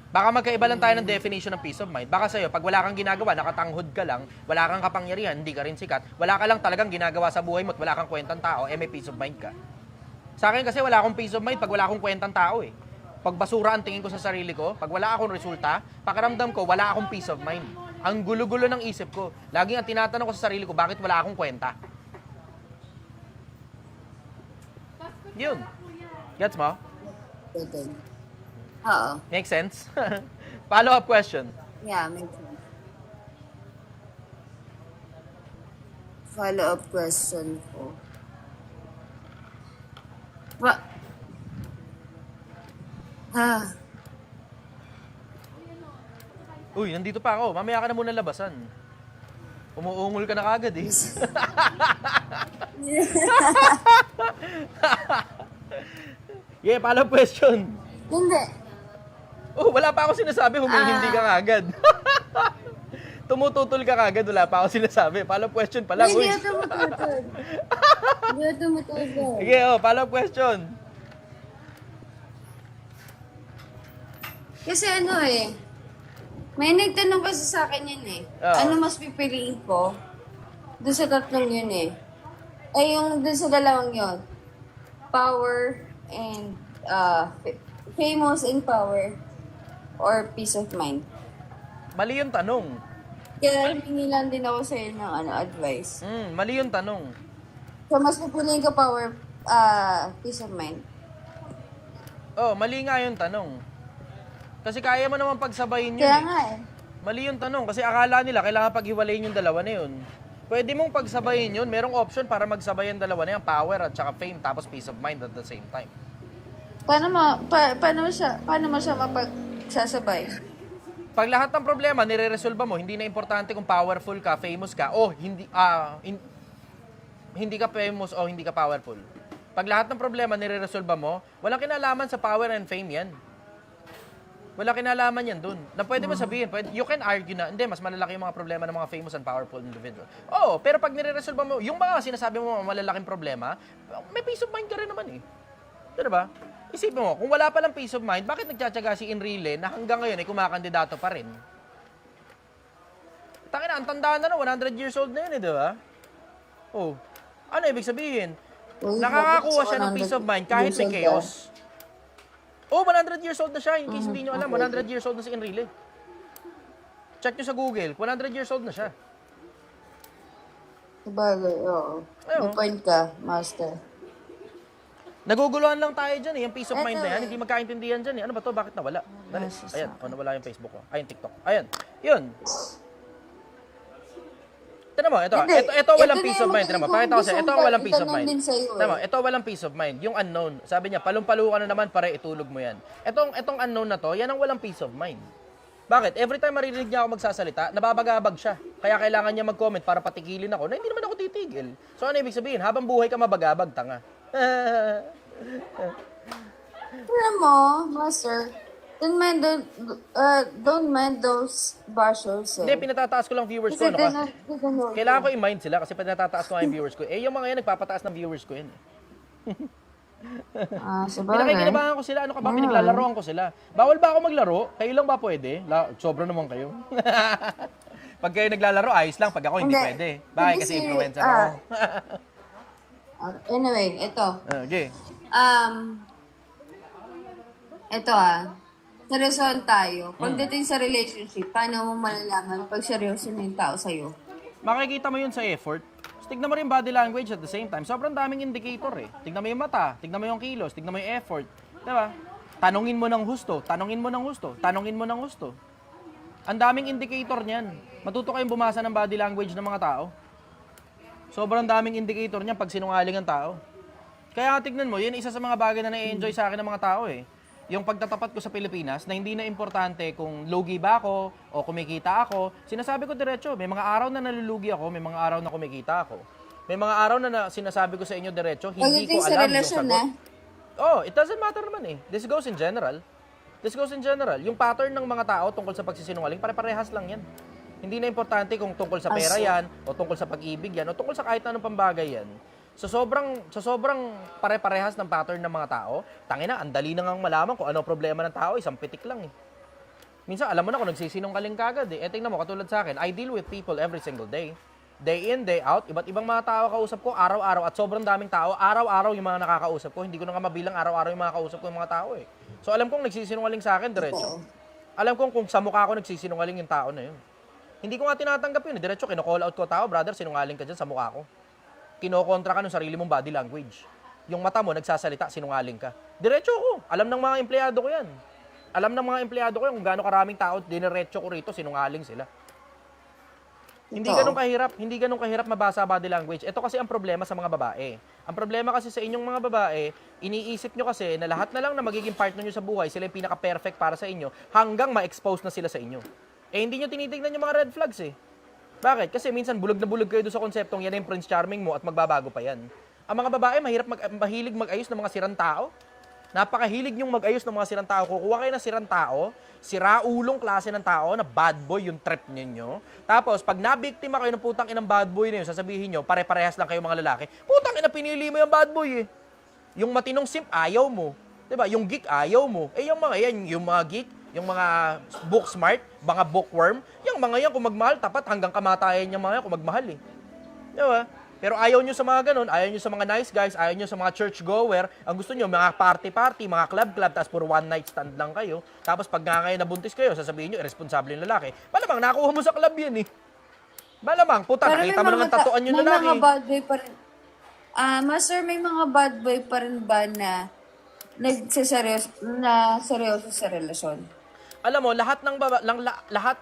Baka magkaiba lang tayo ng definition ng peace of mind. Baka sa'yo, pag wala kang ginagawa, nakatanghod ka lang, wala kang kapangyarihan, hindi ka rin sikat, wala ka lang talagang ginagawa sa buhay mo at wala kang kwentang tao, may peace of mind ka. Sa akin kasi wala akong peace of mind pag wala akong kwentang tao eh. Pag basura ang tingin ko sa sarili ko, pag wala akong resulta, pakiramdam ko, wala akong peace of mind. Ang gulo-gulo ng isip ko. Laging ang tinatanong ko sa sarili ko, bakit wala akong kwenta? Yun. Gets mo? Okay. Oo. Make sense? Follow-up question. Yeah, makes sense. Follow-up question ko. Uy, nandito pa ako. Mamaya ka na muna labasan. Umuungol ka na kagad eh. Yeah, follow-up question. Hindi. Oh, wala pa ako sinasabi, hindi ka kagad. Tumututol ka kagad, wala pa ako sinasabi. Follow-up question pa lang. Hindi ako tumututol. Hindi ako tumututol. Sige, follow-up question. Kasi may nagtanong kasi sa akin yun eh. Ano mas pipiliin ko? Doon sa tatlong yun eh. Yung doon sa dalawang yun. Power and famous and power or peace of mind. Mali yung tanong. Kaya hingi lang din ako sa'yo ng advice. Mali yung tanong. So mas pipiliin ko power, peace of mind. Oh, mali nga yung tanong. Kasi kaya mo naman pagsabayin yun Kaya eh. nga eh. Mali yung tanong kasi akala nila kailangan paghiwalayin yung dalawa na yun. Pwede mong pagsabayin yun. Merong option para magsabay yung dalawa na yan. Power at saka fame tapos peace of mind at the same time. Paano mo siya mapagsasabay? Pag lahat ng problema nire-resolve mo, hindi na importante kung powerful ka, famous ka, o hindi ka famous o hindi ka powerful. Pag lahat ng problema nire-resolve mo, walang kinalaman sa power and fame yan. Wala kinalaman yan dun. Na pwede mo sabihin, you can argue na, hindi, mas malalaki yung mga problema ng mga famous and powerful individual. Oo, pero pag nire-resolve mo, yung mga sinasabi mo malalaking problema, may peace of mind ka rin naman eh. Diba? Isipin mo, kung wala palang peace of mind, bakit nagtsatsaga si Enrile na hanggang ngayon ay kumakandidato pa rin? Tangina, ang tandaan na 100 years old na yun eh, diba? Oh, ano ibig sabihin? Nakakakuha siya ng peace of mind kahit may chaos. Oh, 100 years old na siya. In case hindi nyo alam, 100 years old na si Enrile. Check nyo sa Google, 100 years old na siya. Sabagay, oo. May point ka, master. Naguguluhan lang tayo dyan eh. Yung peace of mind na yan, hindi magkaintindihan dyan eh. Ano ba to? Bakit nawala? Dali. Ayan, nawala yung Facebook ko. Ayun, TikTok. Ayan. Yun. Tignan mo, ito walang peace of mind. Tignan mo, pakita ko sa'yo. Ito walang peace of mind. Tignan mo, ito walang peace of mind. Yung unknown. Sabi niya, palong-palo ka na naman, pare, itulog mo yan. Itong unknown na to, yan ang walang peace of mind. Bakit? Every time maririnig niya ako magsasalita, nababagabag siya. Kaya kailangan niya mag-comment para patigilin ako na hindi naman ako titigil. So ano ibig sabihin? Habang buhay ka mabagabag, tanga. Alam mo, master, don't mind those bashers. Hindi, pinatataas ko lang viewers ko. Kasi Ano ka? tinanong Kailangan ko i-mind sila kasi pinatataas ko nga yung viewers ko. Eh, yung mga yan, nagpapataas ng viewers ko yan. sabagay. Pinakikinabahan ko sila. Ano ka ba? Pinaglalaroan ko sila. Bawal ba ako maglaro? Kayo lang ba pwede? Sobra naman kayo. Pag kayo naglalaro, ayos lang. Pag ako, hindi Hindi. pwede. Bakit? Kasi Kasi, influencer ako. Anyway, ito. Okay. Ito seryosohan tayo. Pagdating sa relationship, paano mo malalaman pag seryoso na yung tao sa'yo? Makikita mo yun sa effort. Tapos tignan mo rin body language at the same time. Sobrang daming indicator eh. Tignan mo yung mata, tignan mo yung kilos, tignan mo yung effort. Diba? Tanungin mo ng husto, tanungin mo ng husto, tanungin mo ng husto. Ang daming indicator niyan. Matuto kayong bumasa ng body language ng mga tao. Sobrang daming indicator niyan pag sinungaling ang tao. Kaya tignan mo, yun isa sa mga bagay na na-enjoy sa akin ng mga tao eh. Yung pagtatapat ko sa Pilipinas na hindi na importante kung logi ba ako o kumikita ako. Sinasabi ko diretso, may mga araw na nalulugi ako, may mga araw na kumikita ako. May mga araw na sinasabi ko sa inyo diretso, hindi ko Pagdating sa alam yung relasyon sagot. Oh, it doesn't matter naman eh. This goes in general. This goes in general. Yung pattern ng mga tao tungkol sa pagsisinungaling, pare-parehas lang yan. Hindi na importante kung tungkol sa pera yan, o tungkol sa pag-ibig yan, o tungkol sa kahit anong pambagay yan. Sa sobrang pare-parehas ng pattern ng mga tao, tangina, ang dali na ngang malaman kung ano problema ng tao, isang pitik lang eh. Minsan, alam mo na kung nagsisinungaling ka agad eh. Tingnan mo, katulad sa akin, I deal with people every single day. Day in, day out, iba't ibang mga tao kausap ko, araw-araw, at sobrang daming tao, araw-araw yung mga nakakausap ko. Hindi ko na nga mabilang araw-araw yung mga kausap ko yung mga tao eh. So, alam kong nagsisinungaling sa akin, diretso. Alam kong kung sa mukha ko nagsisinungaling yung tao na yun. Hindi ko nga tinatanggap yun. Diretso, kino-call out ko tao, brother, sinungaling ka dyan sa mukha ko. Kinokontra ka ng sarili mong body language. Yung mata mo, nagsasalita, sinungaling ka. Diretso ko. Alam ng mga empleyado ko yan. Alam ng mga empleyado ko yan kung gaano karaming tao, diniretso ko rito, sinungaling sila. Hindi ganun kahirap mabasa body language. Ito kasi ang problema sa mga babae. Ang problema kasi sa inyong mga babae, iniisip nyo kasi na lahat na lang na magiging partner nyo sa buhay, sila yung pinaka-perfect para sa inyo, hanggang ma-expose na sila sa inyo. Eh, hindi nyo tinitignan yung mga red flags eh. Bakit? Kasi minsan bulog na bulog kayo doon sa konseptong yan yung Prince Charming mo at magbabago pa yan. Ang mga babae, mahilig mag-ayos ng mga sirang tao. Napakahilig nyong mag-ayos ng mga sirang tao. Kukuha kayo ng sirang tao, siraulong klase ng tao na bad boy yung trip ninyo. Tapos, pag nabiktima kayo ng putang inang bad boy na yun, sasabihin nyo, pare-parehas lang kayo mga lalaki. Putang ina, pinili mo yung bad boy eh. Yung matinong simp, ayaw mo. Diba? Yung geek, ayaw mo. Eh, yung mga yan, yung mga geek, yung mga book smart, mga bookworm, yung mga yan, kung magmahal, tapat hanggang kamatayan yung mga yan kung magmahal eh. Diba? Pero ayaw nyo sa mga ganun, ayaw nyo sa mga nice guys, ayaw nyo sa mga church-goer, ang gusto nyo, mga party-party, mga club-club, tapos puro one-night stand lang kayo. Tapos pag nga ngayon nabuntis kayo, sasabihin nyo, irresponsible yung lalaki. Malamang, nakuha mo sa club yan eh. Malamang, puta, nakita mo naman tatuan yung lalaki. May mga bad boy pa rin. Master, may mga bad boy pa rin ba na seryoso sa relasyon? Alam mo, lahat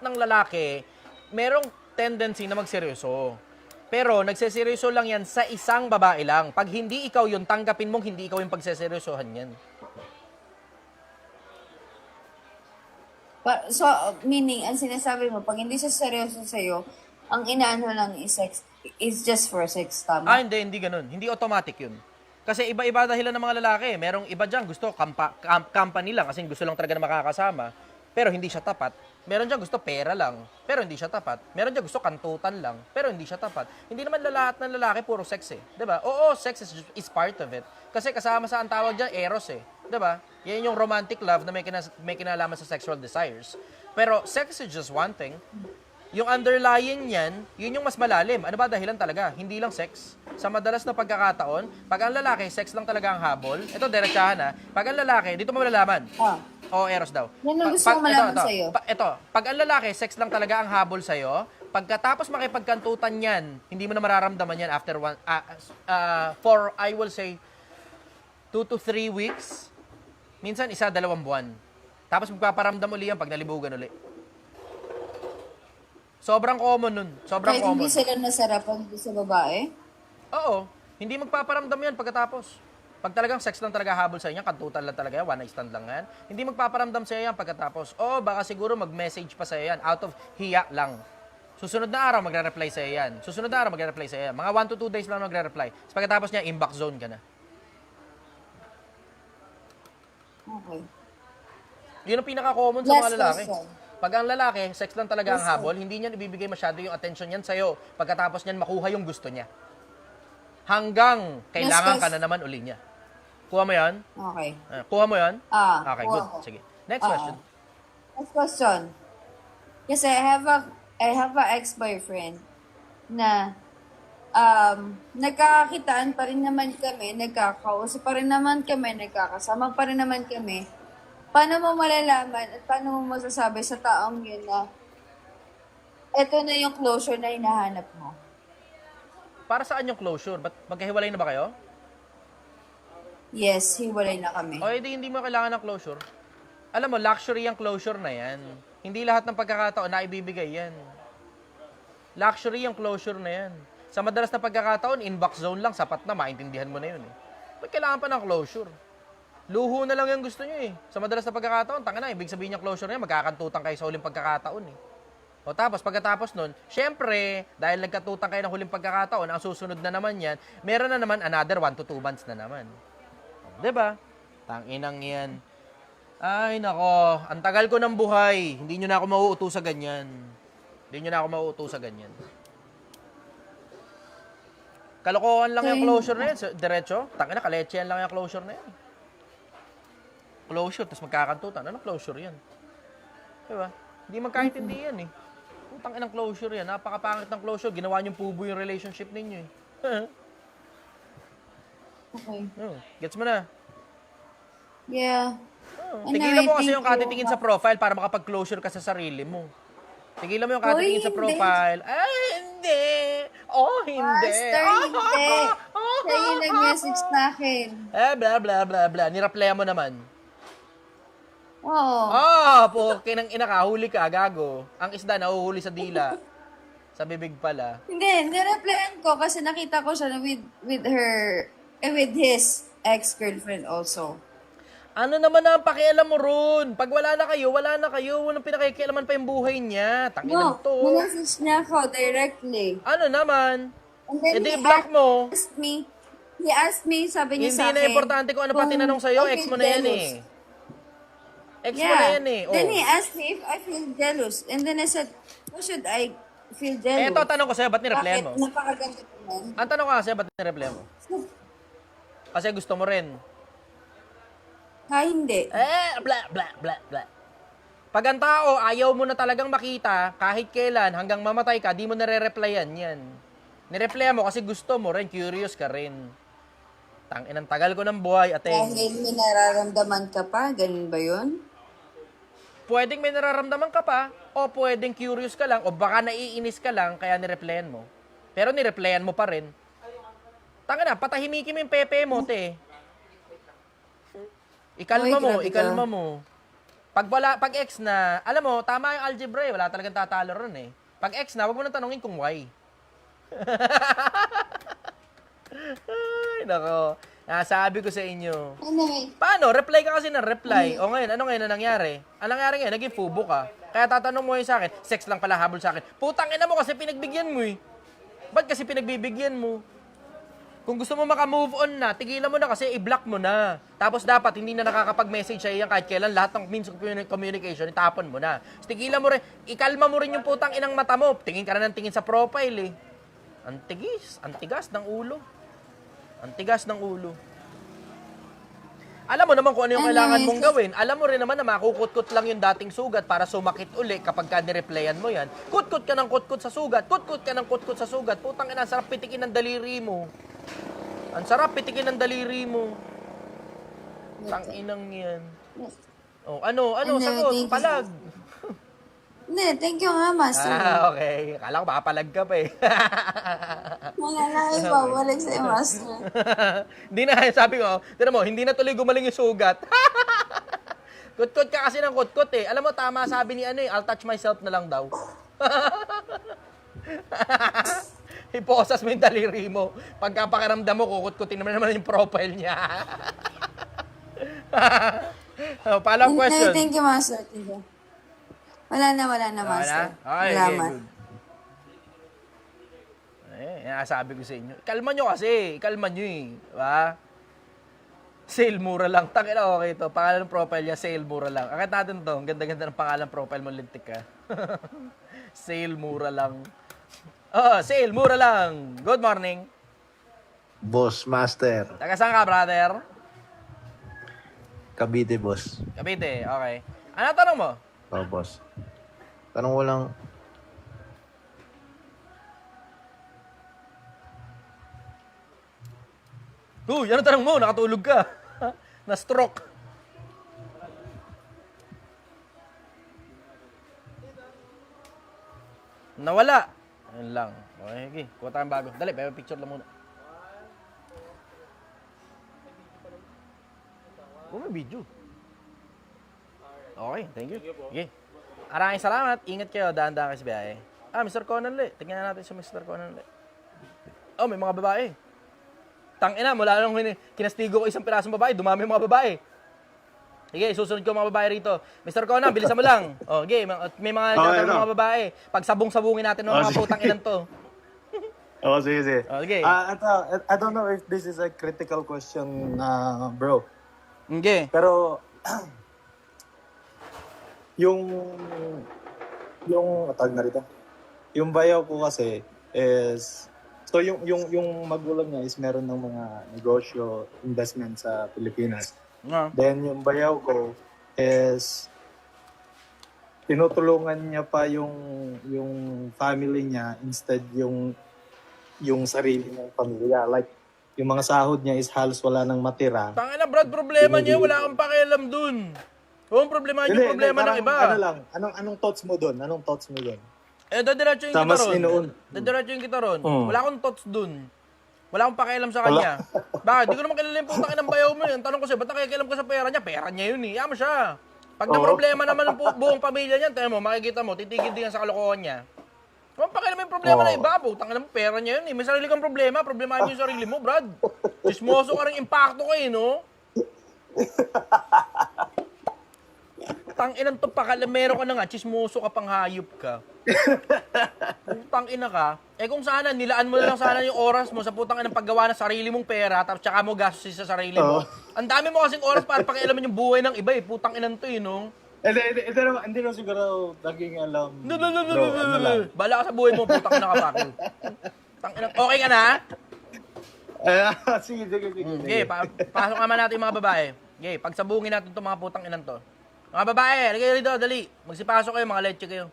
ng lalaki, merong tendency na magseryoso. Pero nagseseryoso lang yan sa isang babae lang. Pag hindi ikaw yun, tanggapin mong hindi ikaw yung pagseseryosohan yan. So, meaning, ang sinasabi mo, pag hindi siya seryoso sa'yo, ang inaano lang is sex, is just for sex, tama? Hindi ganun. Hindi automatic yun. Kasi iba-iba dahilan ng mga lalaki. Merong iba dyan, gusto company lang kasi gusto lang talaga na makakasama. Pero hindi siya tapat. Meron dyan gusto pera lang, pero hindi siya tapat. Meron dyan gusto kantutan lang, pero hindi siya tapat. Hindi naman lahat ng lalaki puro sex eh. 'Di ba? Oo, sex is part of it. Kasi kasama sa ang tawag dyan, eros eh. 'Di ba? Yan yung romantic love na may kinalaman sa sexual desires. Pero sex is just one thing. Yung underlying yan, yun yung mas malalim. Ano ba dahilan talaga? Hindi lang sex. Sa madalas na pagkakataon, pag ang lalaki, sex lang talaga ang habol. Ito, diretsahan ha. Pag ang lalaki, dito mo malalaman. O, eros daw. Yan ang gusto kong malaman sa'yo. Ito, pag ang lalaki, sex lang talaga ang habol sa'yo, pagkatapos makipagkantutan yan, hindi mo na mararamdaman yan after for, I will say, 2 to 3 weeks. Minsan, 1-2 buwan. Tapos magpaparamdam uli yan pag nalibugan uli. Sobrang common nun. Sobrang Kahit common. hindi sila nasarapan sa babae? Oo. Hindi magpaparamdam yan pagkatapos. Pag talagang sex lang talaga habol sa inyo, kantutan lang talaga yan, one night stand lang yan, hindi magpaparamdam sa'yo yan pagkatapos. O baka siguro mag-message pa sa'yo yan, out of hiya lang. Susunod na araw, magre-reply sa'yo yan. Susunod na araw, magre-reply sa'yo yan. Mga 1 to 2 days lang magre-reply. So, pagkatapos niya, inbox zone ka na. Okay. Yun ang pinaka-common sa mga Last lalaki. question. Pag ang lalaki, sex lang talaga ang Last habol, hindi niyan ibibigay masyado yung attention niyan sa'yo. Pagkatapos niyan, makuha yung gusto niya. Hanggang kailangan Last ka na naman uli niya. Kuha mo yan? Okay. Kuha mo yan? Okay, kuha good. ko. Sige. Next Ah. question. Next question. Kasi I have a ex-boyfriend na nagkakakitaan pa rin naman kami, nagkakausap pa rin naman kami, nagkakasama pa rin naman kami. Paano mo malalaman at paano mo masasabi sa taong yun na eto na yung closure na hinahanap mo? Para saan yung closure? Ba't magkahiwalay na ba kayo? Yes, hiwalay na kami. O hindi mo kailangan ng closure. Alam mo, luxury yung closure na yan. Hindi lahat ng pagkakataon na ibibigay yan. Luxury yung closure na yan. Sa madalas na pagkakataon, inbox zone lang, sapat na, maintindihan mo na yun. Ba't kailangan pa ng closure? Luho na lang yung gusto nyo eh. Sa madalas na pagkakataon, tanga na, ibig sabihin yung closure na yan, magkakantutan kayo sa huling pagkakataon eh. O tapos, pagkatapos nun, syempre, dahil nagkatutan kayo ng huling pagkakataon, ang susunod na naman yan, meron na naman another 1 to 2 months na naman. O, diba? Tanginang yan. Ay, nako, ang tagal ko ng buhay, hindi nyo na ako mauuto sa ganyan. Hindi nyo na ako mauuto sa ganyan. Kalokohan lang yung closure na yan. Diretso, tangina, kalechean lang yung closure na yan. Closure, tapos magkakantutan. Ano closure yan? Diba? Hindi magkaintindi yan eh. Putang inang closure yan. Napakapangit ng closure. Ginawa niyong pubo yung relationship ninyo eh. Okay. Gets mo na? Yeah. Tigilan mo kasi yung katitingin sa profile para makapag-closure ka sa sarili mo. Tigilan mo yung katitingin sa hindi. profile. Ay, hindi. Oh, hindi. Master, hindi. Siya yung nag-message sa akin. Blah, blah, blah, blah. Nireply mo naman. Oo. Okay nang ina ka, huli ka, gago. Ang isda nahuhuli sa dila. Sa bibig pala. Hindi, nireplyan ko kasi nakita ko siya na with his ex-girlfriend also. Ano naman ang pakialam mo ron? Pag wala na kayo, wala na kayo. Walang pinakikialaman pa yung buhay niya. Tanginan No, to. minessage niya ako directly. Ano naman? And then Hindi, he block mo. asked me, sabi niya Hindi sa akin. na importante kung ano pa tinanong sa'yo. Ex mo na yan eh. Ex mo na yan eh. Then he asked me if I feel jealous. And then I said, why should I feel jealous? Eto, tanong ko sa'yo, ba't nireply mo? Bakit? Napakaganda naman. Ang tanong ko sa'yo, ba't nireply mo? Kasi gusto mo rin. Hindi. Blah, blah, blah, blah. Pag ang tao, ayaw mo na talagang makita, kahit kailan, hanggang mamatay ka, di mo nare-replyan yan. Nireply mo kasi gusto mo rin, curious ka rin. Inang tagal ko ng buhay, ate. Dahil may nararamdaman ka pa, ganun ba yun? Pwedeng may nararamdaman ka pa, o pwedeng curious ka lang, o baka naiinis ka lang, kaya nireplyan mo. Pero nireplyan mo pa rin. Tanga na, patahimikin mo yung pepe mo, te. Ikalma mo, grabe ka. ikalma mo. Pag ex na, alam mo, tama yung algebra eh, wala talagang tatalo ron eh. Pag ex na, wag mo na tanungin kung why. Ay, nako. Sabi ko sa inyo. Anyway, Paano? Reply ka kasi ng reply. O ngayon, ano ngayon na nangyari? Ang nangyari ngayon, naging fubo ka. Kaya tatanong mo yun sa akin, sex lang pala habol sa akin. Putang ina mo kasi pinagbigyan mo eh. Ba't kasi pinagbibigyan mo? Kung gusto mo maka-move on na, tigilan mo na kasi i-block mo na. Tapos dapat hindi na nakakapag-message sa iyan kahit kailan, lahat ng means of communication, itapon mo na. Tapos tigilan mo rin, ikalma mo rin yung putang inang mata mo. Tingin ka na ng tingin sa profile eh. Ang tigas ng ulo. Ang tigas ng ulo. Alam mo naman kung ano yung kailangan mong gawin. Alam mo rin naman na makukutkot lang yung dating sugat para sumakit uli kapag ka nireplyan mo yan. Kutkot ka ng kutkot sa sugat. Kutkot ka ng kutkot sa sugat. Putang ina, sarap pitikin ng daliri mo. Ang sarap pitikin ng daliri mo. Tanginang yan. Oh, ano, sagot, thank you. palag. hindi, thank you nga, Master. Okay. Akala ko baka palag ka pa eh. Wala na ibabalik sa Master. Hindi na, sabi ko, tira mo, hindi na tuloy gumaling yung sugat. Kutkot ka kasi ng kutkot eh. Alam mo, tama sabi ni I'll touch myself na lang daw. Iposas mo yung daliri mo. Pagka pakiramdam mo, kukutkutin naman yung profile niya. Follow-up question. Thank you, Master. Thank you. Wala na, Master. Okay, Salamat. good. Sabi ko sa inyo. Ikalma nyo kasi. Ikalma nyo eh. Diba? Sale, mura lang. Tangina, okay to. Pangalan ng profile niya, sale, mura lang. Akit natin to. Ang ganda-ganda ng pangalan profile mo, lintik ka. Sale, mura lang. Oh, sale, mura lang. Good morning. Boss Master, Taga saan ka, brother? Cavite boss. Cavite, okay. Ano tanong mo? Oh, boss. Tanong ko lang, Uy, ano tanong mo? Nakatulog ka. Na-stroke. Nawala. Ayun lang. Okay, okay. Kuha tayong bago. Dali, may picture lang muna. Oh, may video. Okay, thank you. Okay. Maraming salamat. Ingat kayo. Daan-daan kayo sa biyahe. Mr. Conan ulit. Tingnan natin si Mr. Conan ulit. Oh, may mga babae. Tangina, mula nung kinastigo ko isang pirasong babae, dumami yung mga babae. Sige, susunod ko mga babae rito. Mr. Conan, bilisan mo lang. Oh, okay, may mga mga babae. Pag sabong-sabungin natin ng mga putang inan to. Oh, sige, sige. Oh, okay. I don't know if this is a critical question, bro. Okay. Pero, yung tawag na rito. Yung bayaw ko kasi is, so yung magulang niya is meron ng mga negosyo, investment sa Pilipinas. Then yung bayaw ko is tinutulungan niya pa yung family niya instead yung sarili ng pamilya. Like yung mga sahod niya is halos wala nang matira. Tangina, Brad, problema niya, wala kang pakialam dun. Huwag problema yung problema ng iba. Ano lang, anong thoughts mo doon? Anong thoughts mo doon? Diretso yung kita ron. Diretso yung kita ron. Wala akong thoughts dun. Wala akong pakialam sa kanya. Bakit? Di ko naman kilala yung putang inang bayaw mo yun. Tanong ko siya, ba't nakikialam ka sa pera niya? Pera niya yun eh. Ama siya. Pag na problema naman ng buong pamilya niya, tayo mo, makikita mo, titigil din yan sa kalokohan niya. Huwag pakialam yung problema na iba. Putang inang pera niya yun eh. May sarili kang problema. Problemahin mo yung sarili mo, Brad. Chismoso ka rin impacto kayo, no? Tang-inang to pakalamero ka na nga, chismoso ka pang hayop ka. Tang-ina ka. Kung sana, nilaan mo na lang sana yung oras mo sa putang inang paggawa ng sarili mong pera, tapos tsaka mo gastos sa sarili mo. Ang dami mo kasing oras para pakialaman yung buhay ng iba eh. Putang inang to eh, no? Hindi na siguro naging alam. Bala ka sa buhay mo, putang ina ka pa. Tang-inang, okay ka na? Sige. Okay, pasok naman natin yung mga babae. Okay, pagsabungin natin itong mga putang inan to. Mga babae, halika rito, dali. Magsipasok kayo, mga leche kayo.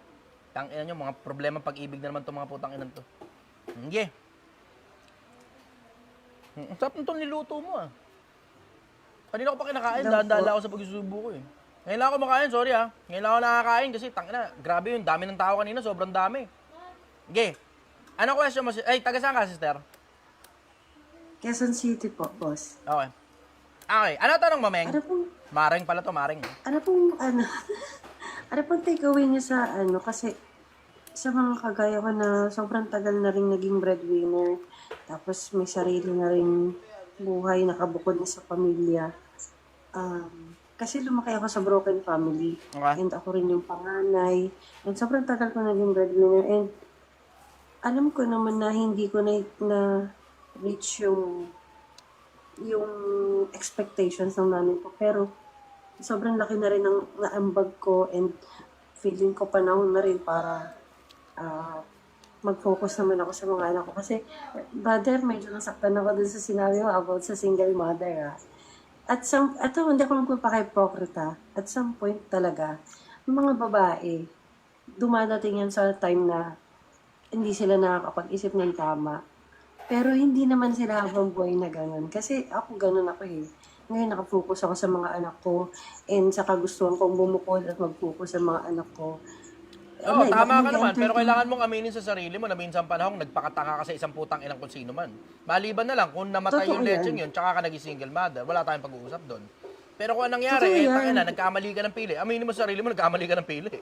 Tang-ina nyo, mga problema pag-ibig na naman itong mga putang inan to. Okay. Ang sarap nito niluto mo ah. Kanina ko pa kinakain, dahan-dahan ako sa pagsusubo ko eh. Ngayon lang ako makain, sorry ah. Ngayon lang ako nakakain kasi tangina, grabe yun, dami ng tao kanina, sobrang dami. Okay. Ano question mo? Ay, taga saan ka, sister? Quezon City po, boss. Okay. Okay, ano tanong mo, Meng? Ano pong, Maring pala to, maring. ano pong takeaway niyo sa kasi sa mga kagaya ko na sobrang tagal na rin naging breadwinner, tapos may sarili na rin buhay, nakabukod na sa pamilya. Kasi lumaki ako sa broken family. Okay. And ako rin yung panganay. And sobrang tagal ko naging breadwinner. And alam ko naman na hindi ko na reach yung expectations ng nanay ko. Pero sobrang laki na rin ang naambag ko and feeling ko panahon na rin para mag-focus naman ako sa mga anak ko. Kasi, brother, medyo nasaktan ako dun sa sinabi mo about sa single mother. At hindi ako magpapaka-hypocrita. At some point talaga, yung mga babae, dumadating yan sa time na hindi sila nakakapag-isip ng tama. Pero hindi naman sila habang buhay na ganun. Kasi ako ganun ako eh. Ngayon nakafocus ako sa mga anak ko and sa kagustuhan kong bumukod at mag-focus sa mga anak ko. Oo, tama ka naman. Pero kailangan mong aminin sa sarili mo na minsan panahon nagpakatanga ka sa isang putang inang kung sino man. Maliban na lang kung namatay yung lecheng yun, tsaka ka naging single mother, wala tayong pag-uusap doon. Pero kung anong nangyari, tangina, nagkamali ka ng pili. Aminin mo sa sarili mo, nagkamali ka ng pili.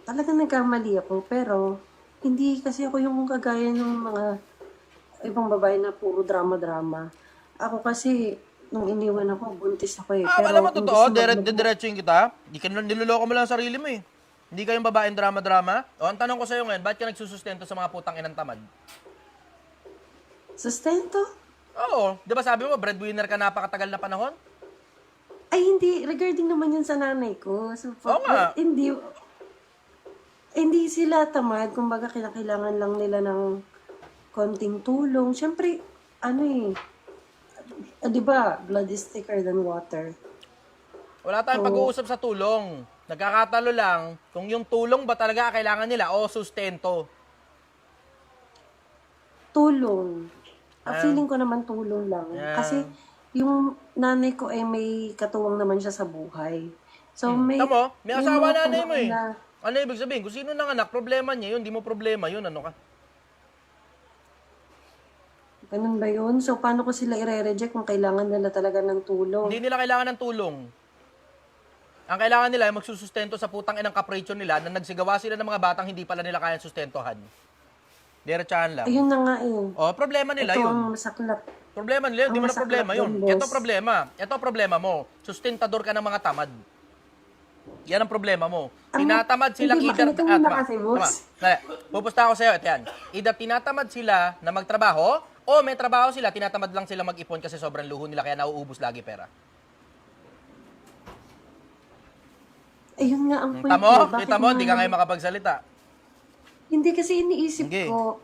Talagang nagkamali ako, pero hindi kasi ako yung kagaya ng mga ibang babae na puro drama-drama. Ako kasi, nung iniwan ako, buntis ako eh. Pero alam mo, totoo, diretso yung kita. Di ka niloloko mo lang ang sarili mo eh. Hindi kayong babaeng drama-drama. O, ang tanong ko sa'yo ngayon, ba't ka nagsusustento sa mga putang inang tamad? Sustento? Oo. Di ba sabi mo, breadwinner ka napakatagal na panahon? Ay, hindi. Regarding naman yun sa nanay ko. So, Oo nga. Hindi sila tamad. Kumbaga, kailangan lang nila ng konting tulong. Siyempre, di ba, blood is thicker than water. Wala tayong pag-uusap sa tulong. Nagkakatalo lang kung yung tulong ba talaga kailangan nila o sustento. Tulong. Feeling ko naman tulong lang. Kasi, yung nanay ko ay may katuwang naman siya sa buhay. So, may asawa mga nanay mo eh. na- Ano ibig sabihin? Kung sino nang anak, problema niya yun. Di mo problema yun. Ano ka? Ganun ba yun? So, paano ko sila i-reject kung kailangan nila talaga ng tulong? Hindi nila kailangan ng tulong. Ang kailangan nila ay magsusustento sa putang inang kapritsyon nila na nagsigawa sila ng mga batang hindi pala nila kayang sustentohan. Diretsahan lang. Ayun na nga eh. O, problema nila Ito yun. ang masaklap. Problema nila yun. Di mo na masaklap problema yun. yun, boss. Ito problema. Ito problema mo. Sustentador ka ng mga tamad. Yan ang problema mo. Tinatamad sila hindi, either... makinig ka muna kasi, boss. Pupusta ako sa'yo. Ito yan. Either tinatamad sila na magtrabaho o may trabaho sila, tinatamad lang sila mag-ipon kasi sobrang luho nila kaya nauubos lagi pera. Ayun nga ang point. Tamo? Bakit Kita mo? nga Di ka ngayon makapagsalita. Hindi kasi iniisip Sige. ko,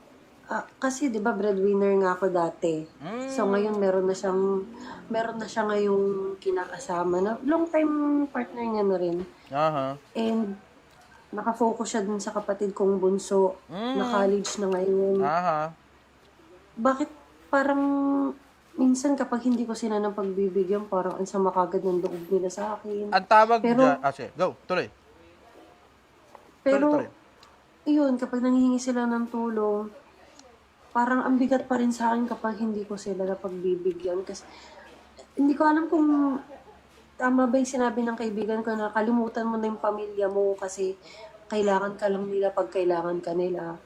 kasi 'di ba breadwinner nga ako dati. So ngayon meron na siya ngayong kinakasama na long time partner niya na rin. Aha. And nakafocus siya dun sa kapatid kong bunso na college na ngayon. Aha. Bakit parang minsan kapag hindi ko sila ng pagbibigyan, parang ang sama kagad ng loob nila sa akin. Ang tawag Pero- dyan... sige. Go. Tuloy. Pero, tuloy. yun, kapag nangihingi sila ng tulong, parang ang bigat pa rin sa akin kapag hindi ko sila napagbibigyan. Kasi, hindi ko alam kung tama ba yung sinabi ng kaibigan ko na kalimutan mo na yung pamilya mo kasi kailangan ka lang nila pag kailangan ka nila.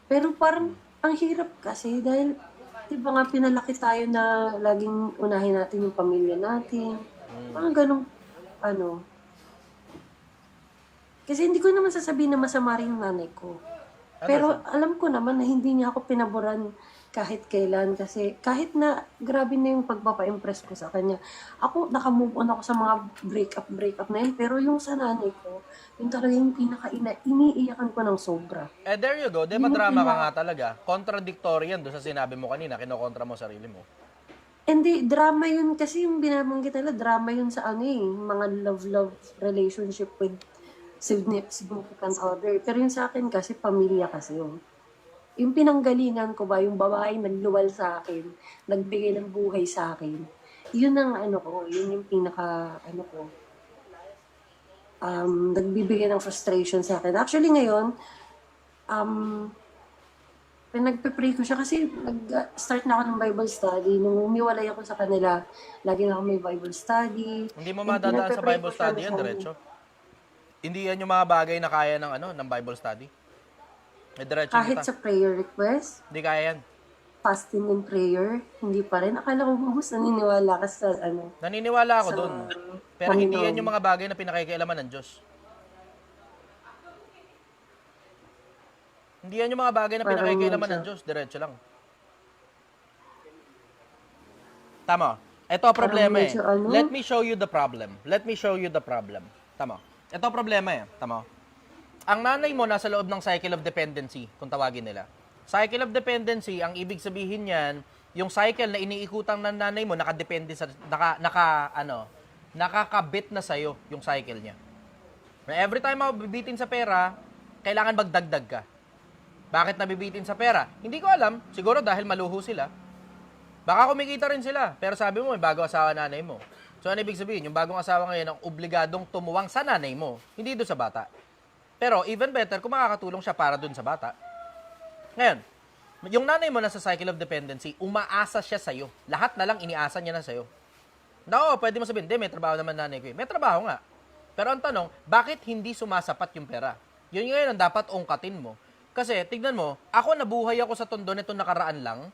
Pero parang, ang hirap kasi dahil, di ba nga pinalaki tayo na laging unahin natin yung pamilya natin. Parang ganong, kasi hindi ko naman sasabihin na masama rin yung nanay ko. Pero alam ko naman na hindi niya ako pinaboran kahit kailan. Kasi kahit na grabe na yung pagpapa-impress ko sa kanya. Ako, nakamove on ako sa mga break-up na yun. Pero yung sa nanay ko, yung talaga yung iniiyakan ko ng sobra. There you go. Di ba drama ka nga talaga? Contradictory yan doon sa sinabi mo kanina. Kinokontra mo sarili mo. Hindi, drama yun. Kasi yung binabanggit nila, drama yun sa mga love-love relationship with significant other. Pero yung sa akin kasi, pamilya kasi yun. Yung pinanggalingan ko ba, yung babae nagluwal sa akin, nagbigay ng buhay sa akin, yun ang yun yung pinaka, nagbibigay ng frustration sa akin. Actually ngayon, pinagpe-pray ko siya kasi nag-start na ako ng Bible study. Nung umiwalay ako sa kanila, lagi na ako may Bible study. Hindi mo And madadaan sa pinagpe-pray Bible ko siya study yan, na- diretso. Hindi yan yung mga bagay na kaya ng Bible study. Diretso Kahit kita. sa prayer request, Hindi kaya yan. fasting and prayer, hindi pa rin. Akala ko mas naniniwala ka sa Naniniwala ako sa doon. Pero hindi Panginoon. yan yung mga bagay na pinakikialaman ng Diyos. Hindi yan yung mga bagay na Parang pinakikialaman medyo- ng Diyos. Diretso lang. Tama. Ito ang problema medyo Let me show you the problem. Let me show you the problem. Tama. Ito ang problema Tama. Ang nanay mo nasa loob ng cycle of dependency, kung tawagin nila. Cycle of dependency, ang ibig sabihin niyan, yung cycle na iniikutan ng nanay mo nakadepende sa nakakabit na sa'yo yung cycle niya. Every time mabibitin sa pera, kailangan magdagdag ka. Bakit nabibitin sa pera? Hindi ko alam. Siguro dahil maluho sila. Baka kumikita rin sila. Pero sabi mo, may bagong asawa nanay mo. So, ano ibig sabihin? Yung bagong asawa ngayon ang obligadong tumuwang sa nanay mo. Hindi doon sa bata. Pero, even better, kung makakatulong siya para doon sa bata. Ngayon, yung nanay mo nasa cycle of dependency, umaasa siya sa'yo. Lahat na lang iniasa niya na sa'yo. Oo, pwede mo sabihin, may trabaho naman nanay ko. May trabaho nga. Pero ang tanong, bakit hindi sumasapat yung pera? Yun ngayon ang dapat ungkatin mo. Kasi, tignan mo, ako nabuhay ako sa tondo nito nakaraan lang.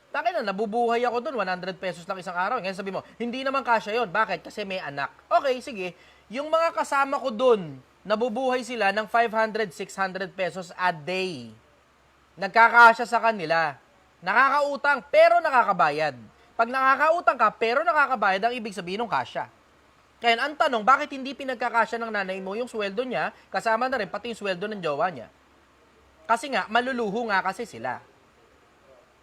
Takin na, nabubuhay ako doon, 100 pesos lang isang araw. Ngayon sabi mo, hindi naman kasya yon. Bakit? Kasi may anak. Okay, sige. Yung mga kasama ko doon, nabubuhay sila ng 500, 600 pesos a day. Nagkakasya sa kanila. Nakakautang, pero nakakabayad. Pag nakakautang ka, pero nakakabayad, ang ibig sabihin ng kasya. Kaya ang tanong, bakit hindi pinagkakasya ng nanay mo yung sweldo niya, kasama na rin pati yung sweldo ng jowa niya? Kasi nga, maluluho nga kasi sila.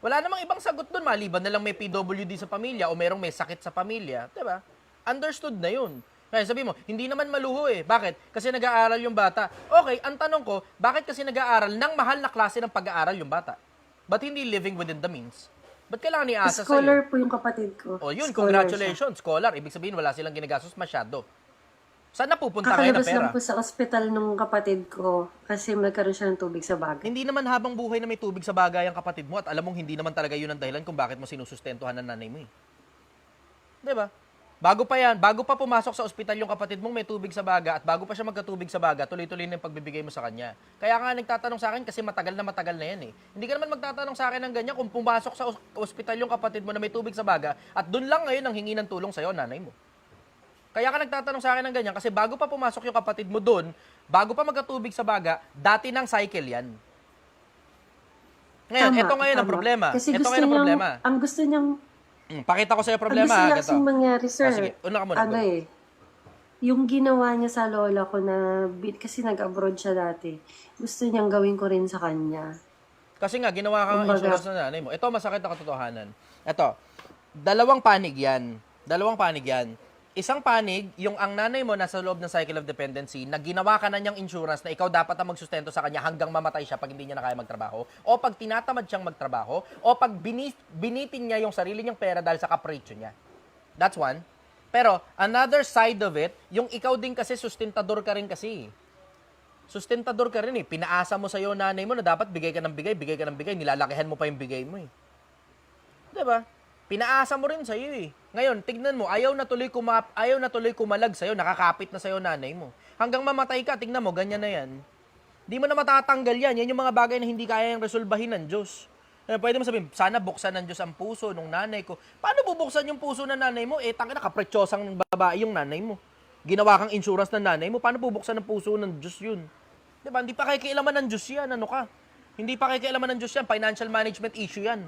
Wala namang ibang sagot doon, maliban na lang may PWD sa pamilya o merong may sakit sa pamilya. Diba? Understood na yun. Kaya sabi mo, hindi naman maluho eh. Bakit? Kasi nag-aaral yung bata. Okay, ang tanong ko, bakit kasi nag-aaral ng mahal na klase ng pag-aaral yung bata? Ba't hindi living within the means? Ba't kailangan iasa sa'yo? Scholar po yung kapatid ko. O yun, Scholar congratulations, scholar. Ibig sabihin, wala silang ginagastos masyado. Saan napupunta kayo na Kakalabas pera? lang po sa ospital nung kapatid ko kasi magkaroon siya ng tubig sa baga. Hindi naman habang buhay na may tubig sa bagay ang kapatid mo at alam mong hindi naman talaga yun ang dahilan kung bakit mo sinusustentuhan ng nanay mo eh. Diba? Bago pa yan, bago pa pumasok sa ospital yung kapatid mong may tubig sa baga at bago pa siya magkatubig sa baga, tuloy-tuloy na yung pagbibigay mo sa kanya. Kaya nga nagtatanong sa akin kasi matagal na yan eh. Hindi ka naman magtatanong sa akin ng ganyan kung pumasok sa ospital yung kapatid mo na may tubig sa baga at doon lang ngayon ang hingi ng tulong sa'yo, nanay mo. Kaya ka nagtatanong sa akin ng ganyan kasi bago pa pumasok yung kapatid mo doon, bago pa magkatubig sa baga, dati ng cycle yan. Ngayon, ito ngayon ang problema. Kasi Ito gusto ngayon ang niyang, problema. ang gusto niyang, Pakita ko sa'yo ang problema. gusto niya Ganito. kasing mangyari, sir, Sige, una ka muna. ano Go. yung ginawa niya sa lola ko na, kasi nag-abroad siya dati, gusto niyang gawin ko rin sa kanya. Kasi nga, ginawa kang Kumbaga- insurance na nanay mo. Ito, masakit na katotohanan. Ito, dalawang panig yan. Isang panig, yung ang nanay mo nasa loob ng cycle of dependency, na ginawa ka na niyang insurance na ikaw dapat ang magsustento sa kanya hanggang mamatay siya pag hindi niya na kaya magtrabaho, o pag tinatamad siyang magtrabaho, o pag binitin niya yung sarili niyang pera dahil sa kapritsyo niya. That's one. Pero, another side of it, yung ikaw din kasi sustentador ka rin kasi. Sustentador ka rin eh. Pinaasa mo sa'yo nanay mo na dapat bigay ka ng bigay, nilalakihan mo pa yung bigay mo eh. Diba? Pinaasa mo rin sa'yo eh. Ngayon, tignan mo, ayaw na tuloy kumalag sa'yo, nakakapit na sa'yo nanay mo. Hanggang mamatay ka, tignan mo, ganyan na yan. Di mo na matatanggal yan. Yan yung mga bagay na hindi kaya yung resolbahin ng Diyos. Pwede mo sabihin, sana buksan ng Diyos ang puso ng nanay ko. Paano bubuksan yung puso ng nanay mo? Tangin na, kapretyosang babae yung nanay mo. Ginawa kang insurance ng nanay mo, paano bubuksan ng puso ng Diyos yun? Diba? Hindi pa kikialaman ng Diyos yan. Ano ka? Hindi pa kikialaman ng Diyos yan. Financial management issue yan.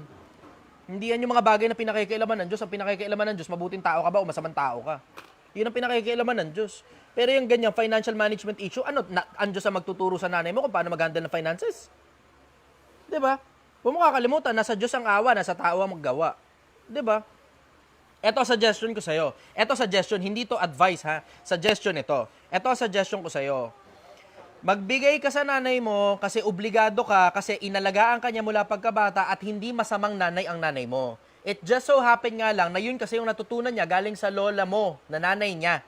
Hindi yan yung mga bagay na pinakikialaman ng Diyos. Ang pinakikialaman ng Diyos, mabuting tao ka ba o masamang tao ka? Yun ang pinakikialaman ng Diyos. Pero yung ganyang financial management issue, ang Diyos ang magtuturo sa nanay mo kung paano mag-handle ng finances? Diba? Huwag mo kakalimutan, nasa Diyos ang awa, nasa tao ang maggawa. Diba? Ito suggestion ko sa'yo. Ito suggestion, hindi to advice ha. Suggestion ito. Ito suggestion ko sa'yo. Magbigay ka sa nanay mo kasi obligado ka kasi inalagaan ka niya mula pagkabata at hindi masamang nanay ang nanay mo. It just so happen nga lang na yun kasi yung natutunan niya galing sa lola mo na nanay niya.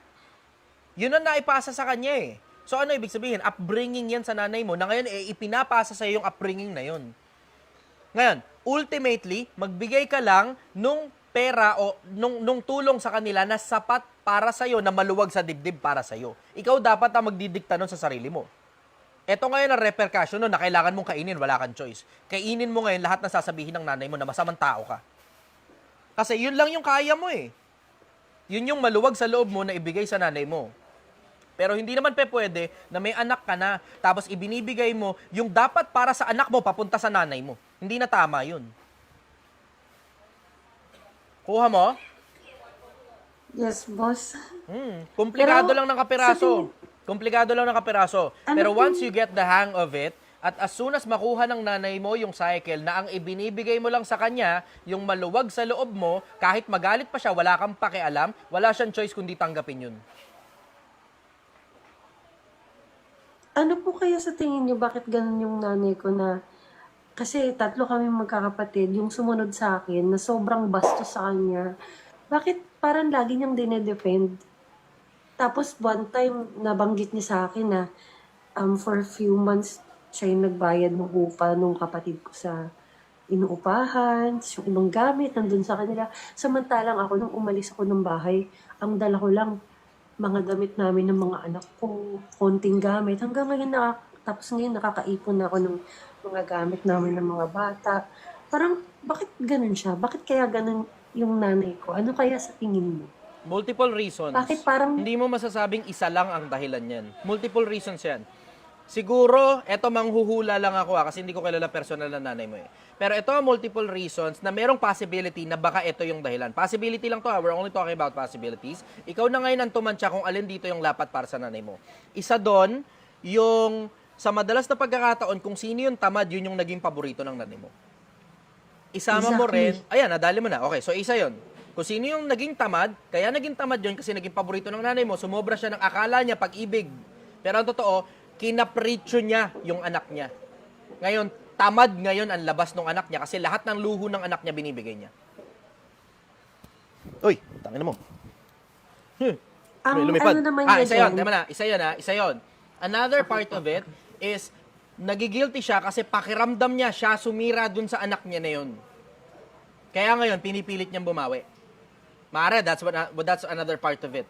Yun ang naipasa sa kanya eh. So ano ibig sabihin? Upbringing yan sa nanay mo na ngayon ipinapasa sa yung upbringing na yun. Ngayon, ultimately, magbigay ka lang nung pera o nung tulong sa kanila na sapat para sa'yo na maluwag sa dibdib para sa'yo. Ikaw dapat ang magdidikta nun sa sarili mo. Ito ngayon ang repercussion na kailangan mong kainin, wala kang choice. Kainin mo ngayon lahat ng sasabihin ng nanay mo na masamang tao ka. Kasi yun lang yung kaya mo eh. Yun yung maluwag sa loob mo na ibigay sa nanay mo. Pero hindi naman pwede na may anak ka na, tapos ibinibigay mo yung dapat para sa anak mo papunta sa nanay mo. Hindi na tama yun. Kuha mo? Yes, boss. Komplikado Pero, lang ng kapiraso. Ano Pero po- once you get the hang of it, at as soon as makuha ng nanay mo yung cycle na ang ibinibigay mo lang sa kanya, yung maluwag sa loob mo, kahit magalit pa siya, wala kang pakialam, wala siyang choice kundi tanggapin yun. Ano po kaya sa tingin niyo, bakit ganun yung nanay ko na, kasi 3 kami magkakapatid, yung sumunod sa akin, na sobrang bastos sa kanya, bakit parang lagi niyang dinedefend? Tapos one time, nabanggit niya sa akin na for a few months, siya yung nagbayad ng upa nung kapatid ko sa inuupahan, yung inong gamit, nandun sa kanila. Samantalang ako, nung umalis ako ng bahay, ang dala ko lang, mga damit namin ng mga anak ko, konting gamit. Hanggang ngayon, tapos ngayon nakakaipon na ako ng mga gamit namin ng mga bata. Parang, bakit ganun siya? Bakit kaya ganun yung nanay ko? Ano kaya sa tingin mo? Multiple reasons. Bakit parang- Hindi mo masasabing isa lang ang dahilan yan. Multiple reasons yan. Siguro, eto manghuhula lang ako kasi hindi ko kilala personal na nanay mo eh. Pero ito ang multiple reasons na merong possibility na baka ito yung dahilan. Possibility lang to, we're only talking about possibilities. Ikaw na ngayon ang tumantya kung alin dito yung lapat para sa nanay mo. Isa doon, yung sa madalas na pagkakataon, kung sino yung tamad, yun yung naging paborito ng nanay mo. Isama mo rin, ayan, nadali mo na. Okay, so isa yon. Kung sino yung naging tamad, kaya naging tamad yun kasi naging paborito ng nanay mo, sumobra siya ng akala niya pag-ibig. Pero ang totoo, kinapritsyo niya yung anak niya. Ngayon, tamad ngayon ang labas ng anak niya kasi lahat ng luho ng anak niya binibigay niya. Uy, tangin mo. Ang Lumipad. ano naman Isa niya yun, dyan, tama na, isa yun. Another part of it is, nagigilty siya kasi pakiramdam niya siya sumira dun sa anak niya na yun. Kaya ngayon, pinipilit niyang bumawi. Maara, that's another part of it.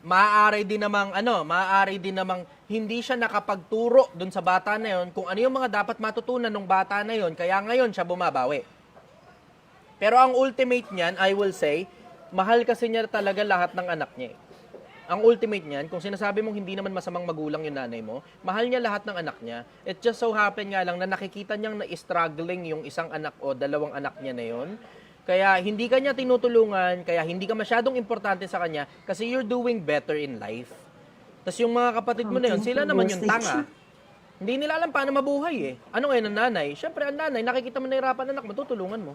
Maaari din namang hindi siya nakapagturo dun sa bata na yon kung ano yung mga dapat matutunan ng bata na yon, kaya ngayon siya bumabawi. Pero ang ultimate niyan, I will say, mahal kasi niya talaga lahat ng anak niya. Ang ultimate niyan, kung sinasabi mong hindi naman masamang magulang yung nanay mo, mahal niya lahat ng anak niya. It just so happen nga lang na nakikita niyang na-struggling yung isang anak o dalawang anak niya na yon. Kaya hindi ka niya tinutulungan, kaya hindi ka masyadong importante sa kanya kasi you're doing better in life. Tapos yung mga kapatid mo na yun, sila naman yung tanga. Hindi nila alam paano mabuhay eh. Ano ngayon ang nanay? Siyempre ang nanay, nakikita mo nahirapan anak mo, tutulungan mo.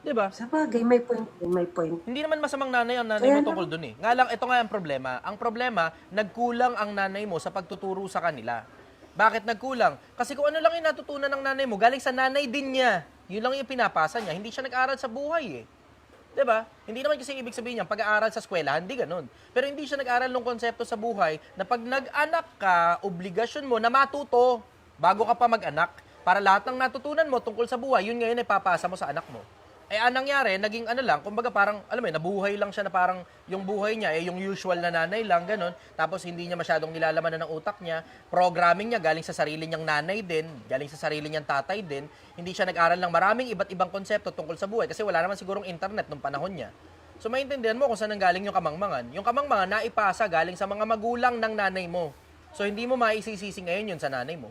Diba? sa bagay, may point. Hindi naman masamang nanay ang nanay mo tungkol dun eh. Nga lang, ito nga ang problema. Ang problema, nagkulang ang nanay mo sa pagtuturo sa kanila. Bakit nagkulang? Kasi kung ano lang yung natutunan ng nanay mo, galing sa nanay din niya. Yun lang yung pinapasa niya. Hindi siya nag-aaral sa buhay eh. 'Di ba? Hindi naman kasi ibig sabihin niya pag-aaral sa eskwela, hindi ganoon. Pero hindi siya nag-aaral ng konsepto sa buhay na pag nag-anak ka, obligasyon mo na matuto bago ka pa mag-anak para lahat ng natutunan mo tungkol sa buhay, yun ngayon ay papasa mo sa anak mo. Eh, anong nangyari, naging ano lang, kumbaga parang, alam mo, nabuhay lang siya na parang yung buhay niya, yung usual na nanay lang, ganun. Tapos hindi niya masyadong nilalaman ng utak niya. Programming niya galing sa sarili niyang nanay din, galing sa sarili niyang tatay din. Hindi siya nag-aral ng maraming iba't ibang konsepto tungkol sa buhay kasi wala naman sigurong internet nung panahon niya. So, maintindihan mo kung saan nanggaling yung kamangmangan. Yung kamangmangan, naipasa galing sa mga magulang ng nanay mo. So, hindi mo maisisisi ngayon yun sa nanay mo.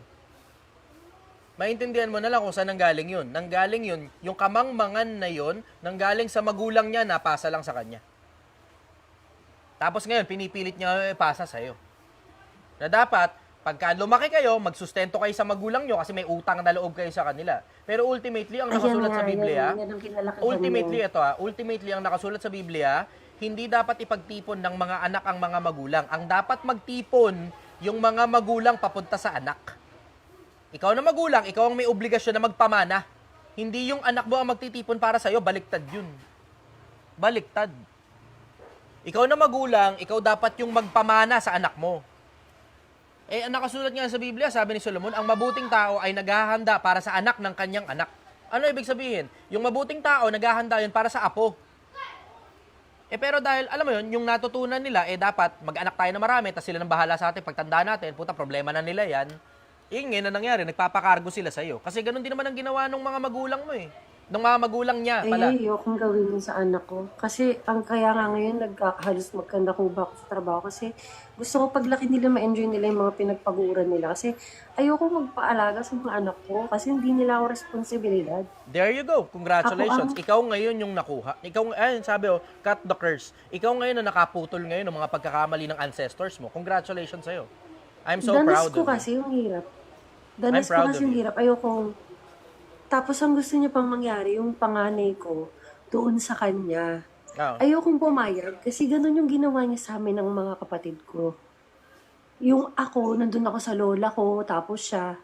Maintindihan mo na lang kung saan nanggaling yun. Nanggaling yun, yung kamangmangan na yun, nanggaling sa magulang niya, napasa lang sa kanya. Tapos ngayon, pinipilit niya ipasa sa'yo. Na dapat, pagka lumaki kayo, magsustento kayo sa magulang nyo kasi may utang na loob kayo sa kanila. Pero ultimately, ang nakasulat sa Biblia, ultimately, ang nakasulat sa Biblia, hindi dapat ipagtipon ng mga anak ang mga magulang. Ang dapat magtipon, yung mga magulang papunta sa anak. Ikaw na magulang, ikaw ang may obligasyon na magpamana. Hindi yung anak mo ang magtitipon para sa'yo, baliktad yun. Baliktad. Ikaw na magulang, ikaw dapat yung magpamana sa anak mo. Eh, ang nakasulat nga sa Biblia, sabi ni Solomon, ang mabuting tao ay naghahanda para sa anak ng kanyang anak. Ano ibig sabihin? Yung mabuting tao, naghahanda yun para sa apo. Eh, pero dahil, alam mo yun, yung natutunan nila, eh dapat mag-anak tayo na marami, tapos sila nang bahala sa atin, pagtanda natin, puta, problema na nila yan. Ngayon na nangyari, nagpapakargo sila sa'yo. Kasi ganun din naman ang ginawa ng mga magulang mo eh. Ng mga magulang niya pala. Ay, ayokong gawin yun sa anak ko. Kasi ang kaya nga ngayon, halos magkandakuba ako sa trabaho. Kasi gusto ko paglaki nila, ma-enjoy nila yung mga pinagpaguran nila. Kasi ayoko magpaalaga sa mga anak ko. Kasi hindi nila ako responsibilidad. There you go. Congratulations. Ikaw ngayon yung nakuha. Sabi cut the curse. Ikaw ngayon na nakaputol ngayon ng mga pagkakamali ng ancestors mo. Congratulations sa'yo. I'm so proud of you. Danas ko kasi yung hirap. Danas ko kasi yung hirap. Ayoko. Tapos ang gusto niya pang mangyari, yung panganay ko, doon sa kanya. Oh. Ayokong pumayag kasi ganun yung ginawa niya sa amin ng mga kapatid ko. Yung ako, nandun ako sa lola ko, tapos siya,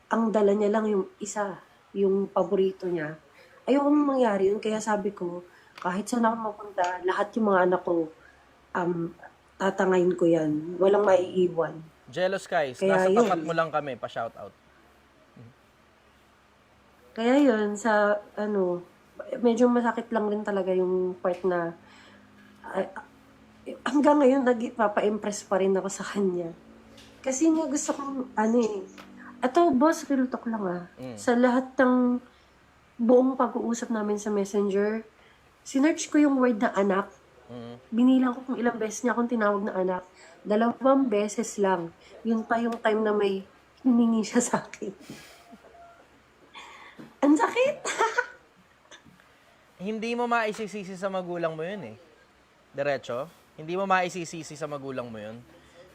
ang dala niya lang yung isa, yung paborito niya. Ayokong mangyari yun, kaya sabi ko, kahit saan ako mapunta, lahat yung mga anak ko, tatangayin ko yan. Walang maiiwan. Jealous guys. Kaya Nasa yun. tapat mo lang kami, pa-shoutout. Kaya yun, medyo masakit lang rin talaga yung part na, hanggang ngayon, nagpapa-impress pa rin ako sa kanya. Kasi nga gusto kong, ito, boss, real talk lang sa lahat ng buong pag-uusap namin sa Messenger, sinearch ko yung word na anak, Binilang ko kung ilang beses niya akong tinawag na anak. 2 beses lang. Yun pa yung time na may hiningi siya sa akin. Ang sakit! Hindi mo maisisisi sa magulang mo yun eh. Diretso. Hindi mo maisisisi sa magulang mo yun.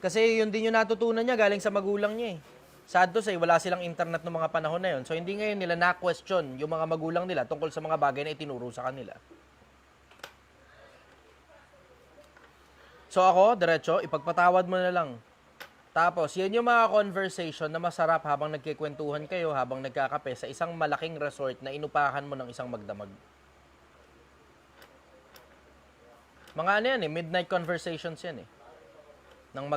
Kasi yun din yung natutunan niya galing sa magulang niya eh. Sad to say, wala silang internet noong mga panahon na yun. So hindi ngayon nila na-question yung mga magulang nila tungkol sa mga bagay na itinuro sa kanila. So ako, diretso, ipagpatawad mo na lang. Tapos, yan yung mga conversation na masarap habang nagkikwentuhan kayo, habang nagkakape sa isang malaking resort na inupahan mo ng isang magdamag. Mga ano yan eh, midnight conversations yan eh. Ng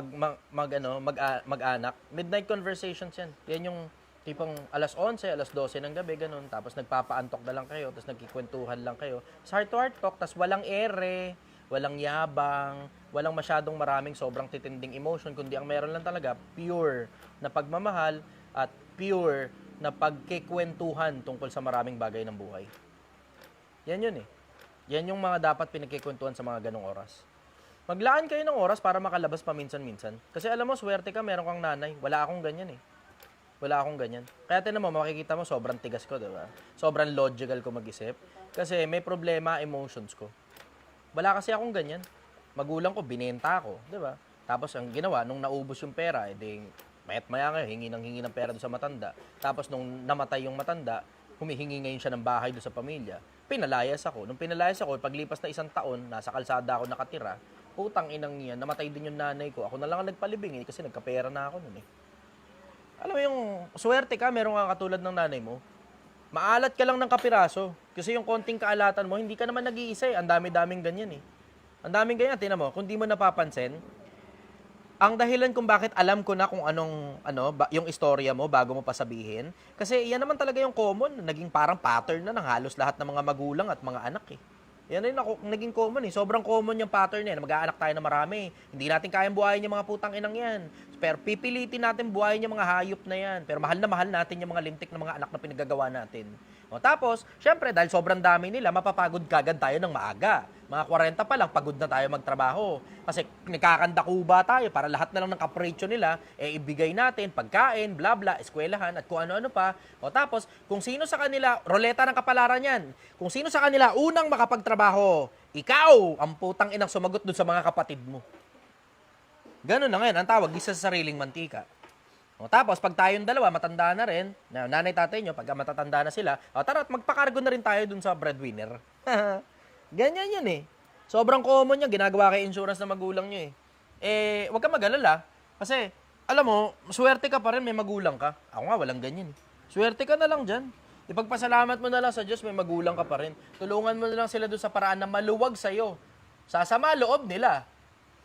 mag-anak. Midnight conversations yan. Yan yung tipong alas 11, alas 12 ng gabi, ganun. Tapos nagpapaantok na lang kayo, tapos nagkikwentuhan lang kayo. Sa heart-to-heart talk, tapos walang ere, walang yabang, walang masyadong maraming sobrang titinding emotion, kundi ang meron lang talaga, pure na pagmamahal at pure na pagkikwentuhan tungkol sa maraming bagay ng buhay. Yan yun eh. Yan yung mga dapat pinagkikwentuhan sa mga ganong oras. Maglaan kayo ng oras para makalabas paminsan-minsan. Kasi alam mo, swerte ka, meron kang nanay. Wala akong ganyan eh. Wala akong ganyan. Kaya tinan mo, makikita mo, sobrang tigas ko, diba? Sobrang logical ko mag-isip. Kasi may problema, emotions ko. Wala kasi akong ganyan. Magulang ko, binenta ako, diba? Tapos ang ginawa, nung naubos yung pera, edi, mayat-maya ngayon, hingi ng pera doon sa matanda. Tapos nung namatay yung matanda, humihingi ngayon siya ng bahay doon sa pamilya. Pinalayas ako. Nung pinalayas ako, paglipas na 1 taon, nasa kalsada ako nakatira, putang inang niya, namatay din yung nanay ko. Ako na lang ang nagpalibing kasi nagkapera na ako nun eh. Alam mo yung swerte ka, meron kang katulad ng nanay mo. Maalat ka lang ng kapiraso. Kasi yung konting kaalatan mo, hindi ka naman nag-iisa eh. Ang dami-daming ganyan eh. Ang daming ganyan, tingnan mo, kung di mo napapansin, ang dahilan kung bakit alam ko na kung yung istorya mo bago mo pa sabihin, kasi yan naman talaga yung common, naging parang pattern na ng halos lahat ng mga magulang at mga anak eh. Yan rin ako, naging common eh. Sobrang common yung pattern yan. Mag-aanak tayo na marami. Hindi natin kayang buhayin yung mga putang inang yan. Pero pipilitin natin buhayin yung mga hayop na yan. Pero mahal na mahal natin yung mga lintik na mga anak na pinagagawa natin. O tapos, syempre, dahil sobrang dami nila, mapapagod kagad tayo ng maaga. Mga 40 pa lang, pagod na tayo magtrabaho. Kasi nagkakandakuba tayo para lahat na lang ng kapritsyo nila, ibigay natin, pagkain, bla bla, eskwelahan, at kung ano-ano pa. O tapos, kung sino sa kanila, roleta ng kapalaran yan, kung sino sa kanila unang makapagtrabaho, ikaw ang putang inang sumagot dun sa mga kapatid mo. Ganun na ngayon, ang tawag, isa sa sariling mantika. O tapos, pag tayong dalawa, matanda na rin, nanay tatay nyo, pag matatanda na sila, tara at magpakargo na rin tayo dun sa breadwinner. Ganyan yan eh. Sobrang common yan, ginagawa kay insurance na magulang nyo eh. Huwag ka mag-alala. Kasi, alam mo, swerte ka pa rin, may magulang ka. Ako nga, walang ganyan eh. Swerte ka na lang dyan. Ipagpasalamat mo na lang sa Diyos, may magulang ka pa rin. Tulungan mo na lang sila doon sa paraan na maluwag sa'yo. Sasama loob nila.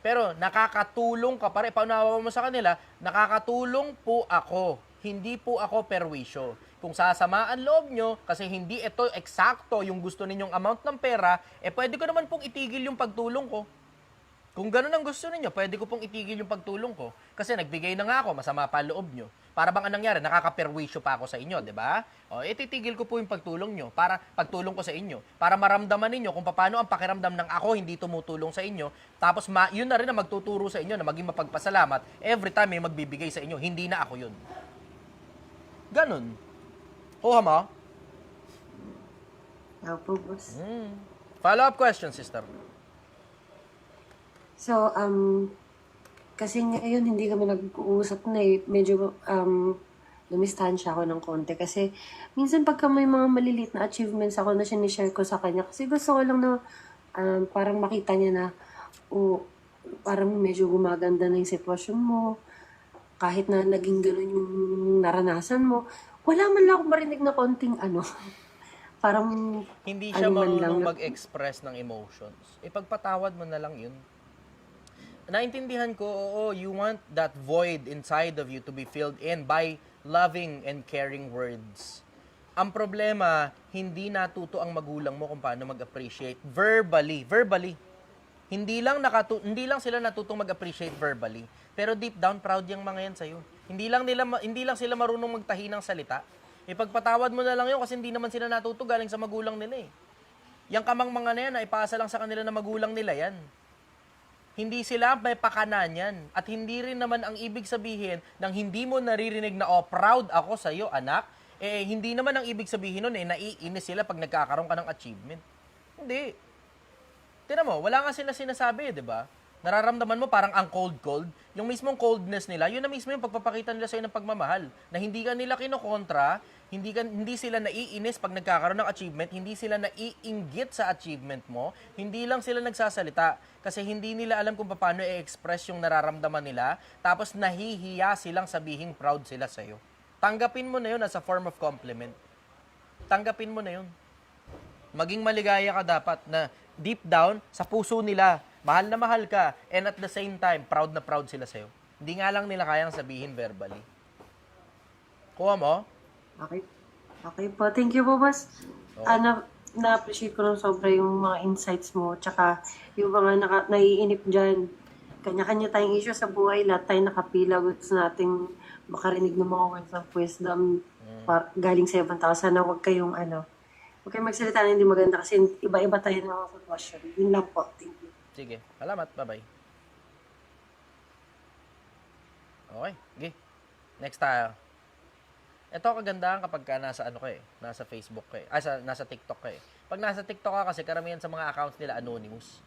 Pero nakakatulong ka pa rin. Paunawa mo sa kanila, nakakatulong po ako. Hindi po ako perwisyo. Kung sasamaan loob nyo, kasi hindi ito eksakto yung gusto ninyong amount ng pera, pwede ko naman pong itigil yung pagtulong ko. Kung ganun ang gusto ninyo, pwede ko pong itigil yung pagtulong ko. Kasi nagbigay na nga ako, masama pa loob nyo. Para bang anong nangyari, nakakaperwisyo pa ako sa inyo, di ba? Titigil ko po yung pagtulong nyo, para pagtulong ko sa inyo. Para maramdaman ninyo kung paano ang pakiramdam ng ako hindi tumutulong sa inyo. Tapos yun na rin ang magtuturo sa inyo na maging mapagpasalamat every time may magbibigay sa inyo. Hindi na ako yun. Ganun. Kuha mo? Opo, boss. Follow-up question, sister. So, kasi ngayon hindi kami nag-uusap na eh. Medyo lumistansya ako ng konti. Kasi minsan pagka may mga maliliit na achievements ako na sinishare ko sa kanya. Kasi gusto ko lang na parang makita niya na parang medyo gumaganda na yung sitwasyon mo. Kahit na naging gano'n yung naranasan mo. Wala man lang akong marinig na konting parang Hindi siya marunong mag-express ng emotions. Ipagpatawad mo na lang yun. Naintindihan ko, oo, you want that void inside of you to be filled in by loving and caring words. Ang problema, hindi natuto ang magulang mo kung paano mag-appreciate verbally. Hindi lang sila natutong mag-appreciate verbally, pero deep down proud yung mga yan sa'yo. Hindi lang sila marunong magtahi ng salita. Ipagpatawad mo na lang yun kasi hindi naman sila natuto galing sa magulang nila eh. Yang kamang mga na yan, ay ipasa lang sa kanila na magulang nila yan. Hindi sila may pakanan yan. At hindi rin naman ang ibig sabihin ng hindi mo naririnig na, oh, proud ako sa iyo, anak. Eh, hindi naman ang ibig sabihin nun, naiinis sila pag nagkakaroon ka ng achievement. Hindi. Tignan mo, wala nga sila sinasabi, di ba? Nararamdaman mo parang ang cold. Yung mismong coldness nila, yun na mismo yung pagpapakita nila sa'yo ng pagmamahal. Na hindi ka nila kinokontra, hindi sila naiinis pag nagkakaroon ng achievement, hindi sila naiinggit sa achievement mo, hindi lang sila nagsasalita kasi hindi nila alam kung paano i-express yung nararamdaman nila, tapos nahihiya silang sabihing proud sila sa'yo. Tanggapin mo na yun as a form of compliment. Tanggapin mo na yun. Maging maligaya ka dapat na deep down, sa puso nila, mahal na mahal ka, and at the same time, proud na proud sila sa'yo. Hindi nga lang nila kayang sabihin verbally. Kuha mo? Okay. Okay po. Thank you po, boss. Na-appreciate ko ng sobra yung mga insights mo. Tsaka yung mga naiinip dyan. Kanya-kanya tayong issue sa buhay. Lahat tayo nakapila. Gusto nating makarinig ng mga words of wisdom galing sa ibang tao. Sana huwag kayong huwag kayong magsalita na hindi maganda kasi iba-iba tayo ng mga sitwasyon. Yun lang po. Thank you. Sige. Salamat. Bye-bye. Okay. Sige. Next tayo. Ito kagandahan kapag ka nasa nasa Facebook ka nasa TikTok ka eh. Pag nasa TikTok ka kasi karamihan sa mga accounts nila anonymous.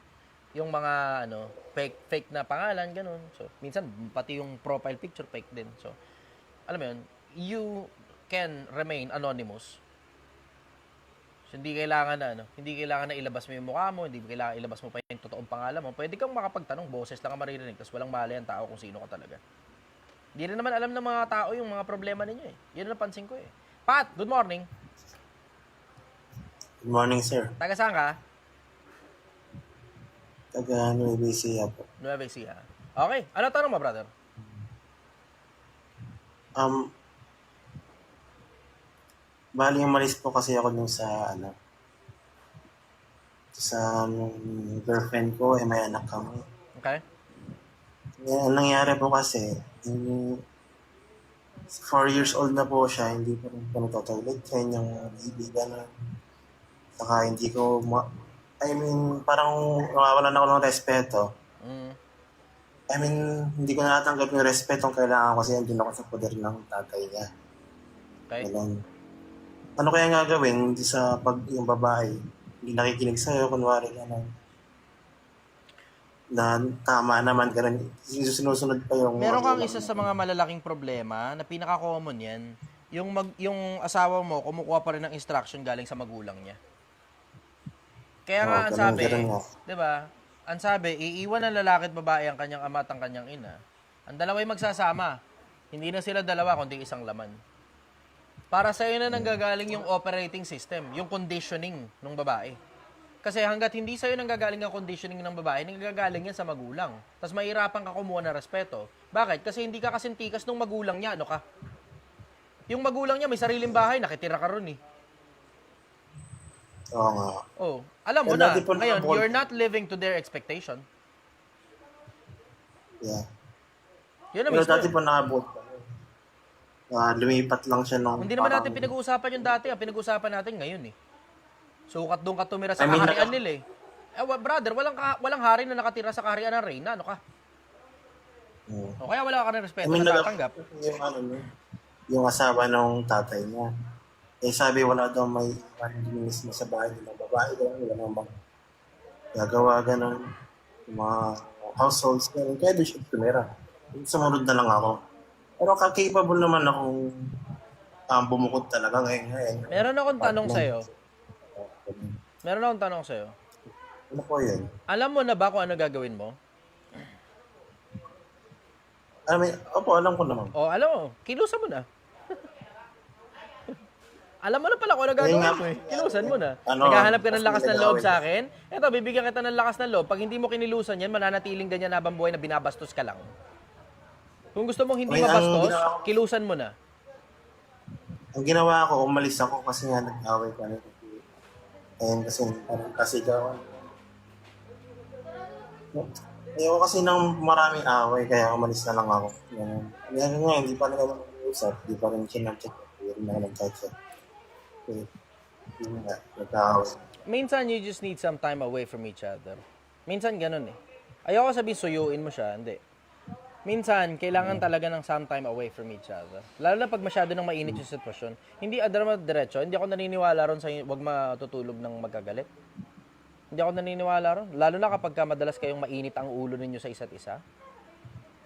Yung mga fake na pangalan ganun. So, minsan pati yung profile picture fake din. So, alam mo yun, you can remain anonymous. So, hindi kailangan na ilabas mo yung mukha mo, hindi kailangan ilabas mo pa yung totoong pangalan mo. Pwede kang makapagtanong, boses lang ang maririnig, tapos walang mali ang tao kung sino ka talaga. Hindi rin naman alam ng mga tao yung mga problema ninyo eh. Yun ang napansin ko eh. Pat, good morning. Good morning, sir. Taga saan ka? Taga Nueva Ecija po. Nueva Ecija. Okay. Ano tanong mo, brother? Bali umalis po kasi ako dun sa girlfriend ko, may anak kami. Okay. Ang nangyari po kasi, 4 years old na po siya, hindi pa rin po nagtatoilet yan, yung ibigan na. Saka hindi ko, parang nawawalan ako ng respeto. Hindi ko natatanggap yung respeto ang kailangan kasi andun ako sa poder ng tatay niya. Okay. Ganun. Ano kaya nga gawin sa pag yung babae, hindi nakikinig sa'yo, kunwari na tama naman, ganun. Sinusunod pa yung... Meron kang isa sa mga malalaking problema na pinaka-common yan. Yung asawa mo, kumukuha pa rin ng instruction galing sa magulang niya. Kaya nga, ang sabi, di ba? Ang sabi, iiwan ng lalaki at babae ang kanyang ama at ang kanyang ina. Ang dalawa'y magsasama. Hindi na sila dalawa, kundi isang laman. Para sa iyo na nanggagaling yung operating system, yung conditioning ng babae. Kasi hanggat hindi sa'yo nanggagaling ang conditioning ng babae, nanggagaling yan sa magulang. Tapos mahirapan ka kumuha ng respeto. Bakit? Kasi hindi ka kasintikas ng magulang niya. Ano ka? Yung magulang niya may sariling bahay, nakitira ka ron eh. Oo nga. Oh, alam mo na. Ngayon, you're not living to their expectation. Yeah. Yun na Pero mismo. dati po nakabot pa. Lumipat lang siya nung... Hindi naman natin pinag-uusapan yung dati. Ang pinag-uusapan natin ngayon eh. Sukat doon ka tumira sa kaharian nila eh. Brother, walang hari na nakatira sa kaharian ng Reyna. Ano ka? O kaya wala ka ng respeto na tatanggap. Yung asawa ng tatay niya. Eh sabi wala daw may mismo sa bahay ng babae. Wala namang gagawa ganun. Yung mga households. Kaya doon siya tumira. Sumunod na lang ako. Pero capable naman akong bumukod talaga ngayon. Meron akong tanong sa'yo. Ano po yun? Alam mo na ba kung ano gagawin mo? Opo, alam ko naman. O, alam mo. Kilusan mo na. Alam mo na pala kung ano gagawin mo eh. Kilusan mo na. Naghahanap ka ng lakas ng loob sa akin. Eto, bibigyan kita ng lakas ng loob. Pag hindi mo kinilusan yan, mananatiling ganyan habang buhay na binabastos ka lang. Kung gusto mong hindi mabastos, kilusan mo na. Ang ginawa ko, umalis ako kasi nga nag-away kami. And kasi parang kasigawan. Ayaw kasi ng maraming away, kaya umalis na lang ako. Yan nga, hindi pa rin ako nag-uusap. Hindi pa rin siya nag-check. Hindi rin ako nag-check. Hindi nga, nag-away. minsan you just need some time away from each other. Minsan ganun eh. Ayoko sabihin suyuin mo siya, hindi. Minsan, kailangan talaga ng some time away from each other. Lalo na pag masyado nang mainit yung sitwasyon. Hindi diretso, hindi ako naniniwala ron sa wag matutulog ng magkagalit. Hindi ako naniniwala ron. Lalo na kapag madalas kayong mainit ang ulo ninyo sa isa't isa.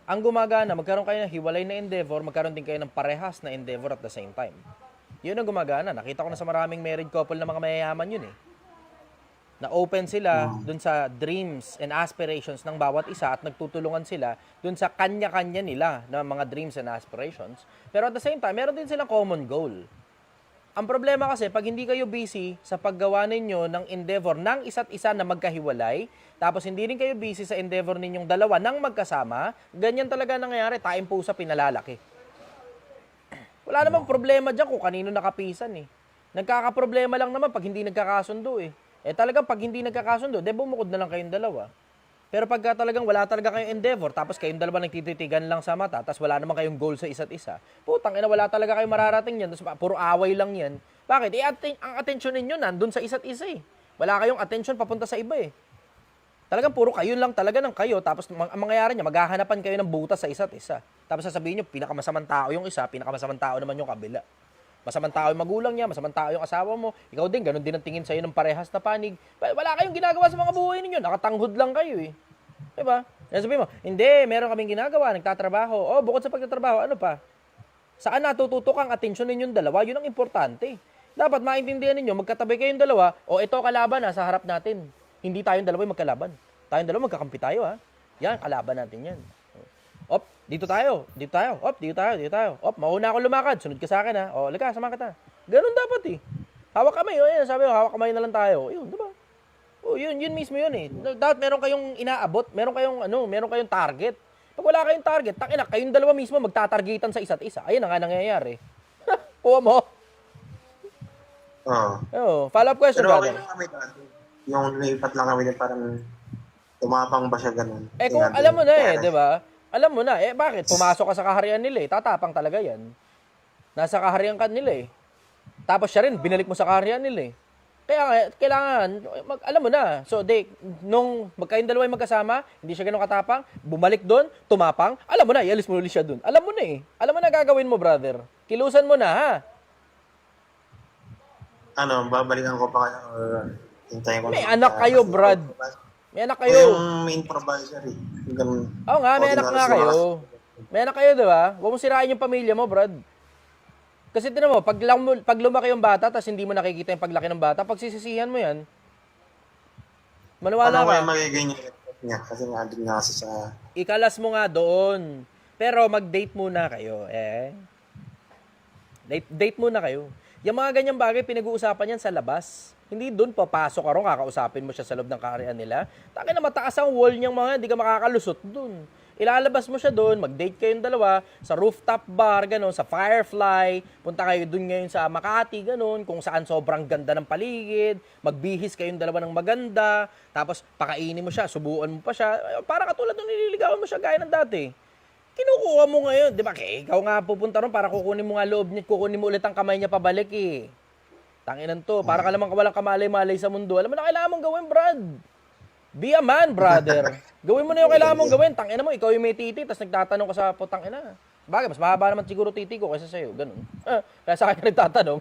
Ang gumagana, magkaroon kayo ng hiwalay na endeavor, magkaroon din kayo ng parehas na endeavor at the same time. Yun ang gumagana. Nakita ko na sa maraming married couple na mga mayayaman yun eh. Na open sila dun sa dreams and aspirations ng bawat isa at nagtutulungan sila dun sa kanya-kanya nila na mga dreams and aspirations. Pero at the same time, meron din silang common goal. Ang problema kasi, pag hindi kayo busy sa paggawa ninyo ng endeavor ng isa't isa na magkahiwalay, tapos hindi rin kayo busy sa endeavor ninyong dalawa ng magkasama, ganyan talaga nangyayari, taing pusa pinalalaki. Wala namang problema dyan kung kanino nakapisan eh. Nagkakaproblema lang naman pag hindi nagkakasundo eh. Talagang pag hindi nagkakasundo, bumukod na lang kayong dalawa. Pero pagka talagang wala talaga kayong endeavor, tapos kayong dalawa nagtititigan lang sa mata, tapos wala naman kayong goal sa isa't isa, putang ina, wala talaga kayong mararating yan, tapos puro away lang yan. Bakit? Ang atensyon ninyo nandun sa isa't isa eh. Wala kayong atensyon papunta sa iba eh. Talagang puro kayo lang talaga ng kayo, tapos ang mangyayari niya, maghahanapan kayo ng butas sa isa't isa. Tapos sasabihin nyo, pinakamasamang tao yung isa, pinakamasamang tao naman yung kabila. Masamang tao yung magulang niya, masamang tao yung asawa mo, ikaw din, ganun din ang tingin sa'yo ng parehas na panig. Wala kayong ginagawa sa mga buhay ninyo, nakatanghod lang kayo eh. Diba? Yan sabihin mo, hindi, meron kaming ginagawa, nagtatrabaho. Oh, bukod sa pagtatrabaho, ano pa? Saan natututok ang atensyon ninyong dalawa? Yun ang importante. Dapat maintindihan ninyo, magkatabi kayong dalawa, o ito kalaban sa harap natin. Hindi tayong dalawa yung magkalaban. Tayong dalawa magkakampi tayo ha. Yan, kalaban natin yan. Op, dito tayo. Op, dito tayo. Op, mauna ako lumakad. Sunod ka sa akin ha. O, lika, sama kita. Ganun dapat eh. Hawak kamay. O, yan, sabi mo, hawak kamay na lang tayo. Yun, diba? O, yun mismo yun eh. Dapat meron kayong inaabot. Meron kayong target. Pag wala kayong target, takina, kayong dalawa mismo magtatargetan sa isa't isa. Ayun na nga nangyayari. Puwa mo. Oo. Follow-up question, Pero okay brother. lang kami dati. Yung lumipat lang kami din parang tumapang ba siya ganun. Kung alam mo na di ba? Alam mo na, bakit? Pumasok ka sa kaharian nila eh. Tatapang talaga yan. Nasa kaharian ka nila eh. Tapos siya rin, binalik mo sa kaharian nila eh. Kaya nga, kailangan, alam mo na. So, nung magkayong dalawa yung magkasama, hindi siya ganun katapang, bumalik doon, tumapang, alam mo na, ialis mo ulit siya doon. Alam mo na eh. Alam mo na gagawin mo, brother. Kilusan mo na, ha? Babalikan ko pa kayo or hintayin ko. May anak kayo, Brad. May anak kayo. Yung main provisor eh. Oo nga, may anak nga kayo. May anak kayo, di ba? Huwag mong sirain yung pamilya mo, Brad. Kasi tinan mo, pag lumaki yung bata, tapos hindi mo nakikita yung paglaki ng bata, pagsisisihan mo yan, maniwala Ano ka. kaya magiging niya? Kasi nga din nga sa... Ikalas mo nga doon. Pero mag-date muna kayo, eh. Date muna kayo. Yung mga ganyang bagay, pinag-uusapan yan sa labas. Hindi doon papasok ka ron, kakausapin mo siya sa loob ng kaharian nila. Taka na mataas ang wall niyang mga, hindi ka makakalusot doon. Ilalabas mo siya doon, mag-date kayong dalawa, sa rooftop bar, gano'n, sa Firefly, punta kayo doon ngayon sa Makati, gano'n, kung saan sobrang ganda ng paligid, magbihis kayong dalawa ng maganda, tapos pakainin mo siya, subuan mo pa siya, para katulad nung nililigawan mo siya gaya ng dati. Kinukuha mo ngayon, di ba? Kaya ikaw nga pupunta ron para kukunin mo nga loob niya, kukunin mo ulit ang kamay niya pabalik eh. Tanginan to, para ka naman walang kamalay-malay sa mundo. Alam mo na kailangan mong gawin, Brad. Be a man, brother. Gawin mo na yung kailangan mong gawin. Tangina mo, ikaw yung may titi, tapos nagtatanong ka sa putang ina. Bagay, mas mahaba naman siguro titi ko kaysa sa'yo. Ganun. Kaya sa akin ka nagtatanong.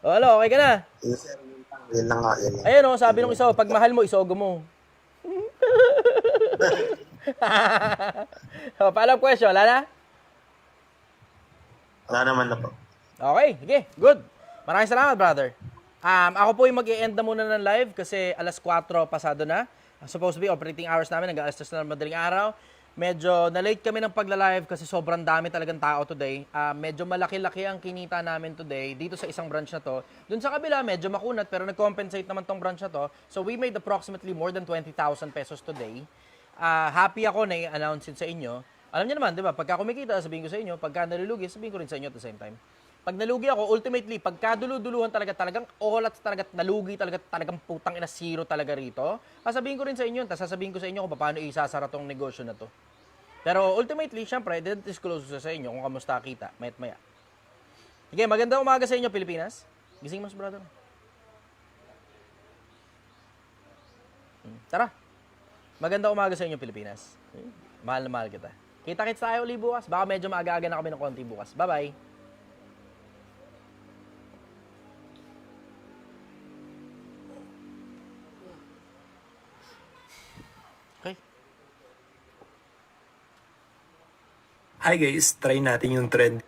Hello, okay ka na? Yes, sir. Yun lang nga. Ayan o, sabi nung isa, pag mahal mo, isogo mo. Follow-up question, wala na? Wala naman na po. Okay, sige, good. Maraming salamat, brother. Ako po yung mag-i-end na muna ng live kasi alas 4 pasado na. Supposed to be operating hours namin, nag-alas 3 na madaling araw. Medyo na-late kami ng pagla-live kasi sobrang dami talagang tao today. Medyo malaki-laki ang kinita namin today dito sa isang branch na to. Doon sa kabila, medyo makunat pero nag-compensate naman tong branch na to. So we made approximately more than 20,000 pesos today. Happy ako na i-announce sa inyo. Alam niyo naman, di ba? Pagka kumikita, sabihin ko sa inyo. Pagka nalulugi, sabihin ko rin sa inyo at the same time. Pag nalugi ako, ultimately, pagka dulu-duluhan talagang all at nalugi talagang putang ina zero talaga rito. Sasabihin ko rin sa inyo, tapos sasabihin ko sa inyo kung paano isasara tong negosyo na to. Pero ultimately, syempre, disclose sa inyo kung kamusta kita, mayat maya. Sige, magandang umaga sa inyo, Pilipinas. Gising mas, brother. Tara. Maganda umaga sa inyo, Pilipinas. Mahal na mahal kita. Kita-kits tayo ulit bukas. Baka medyo maaga-aga na kami ng konti bukas. Bye-bye. Okay. Hi guys, try natin yung trend.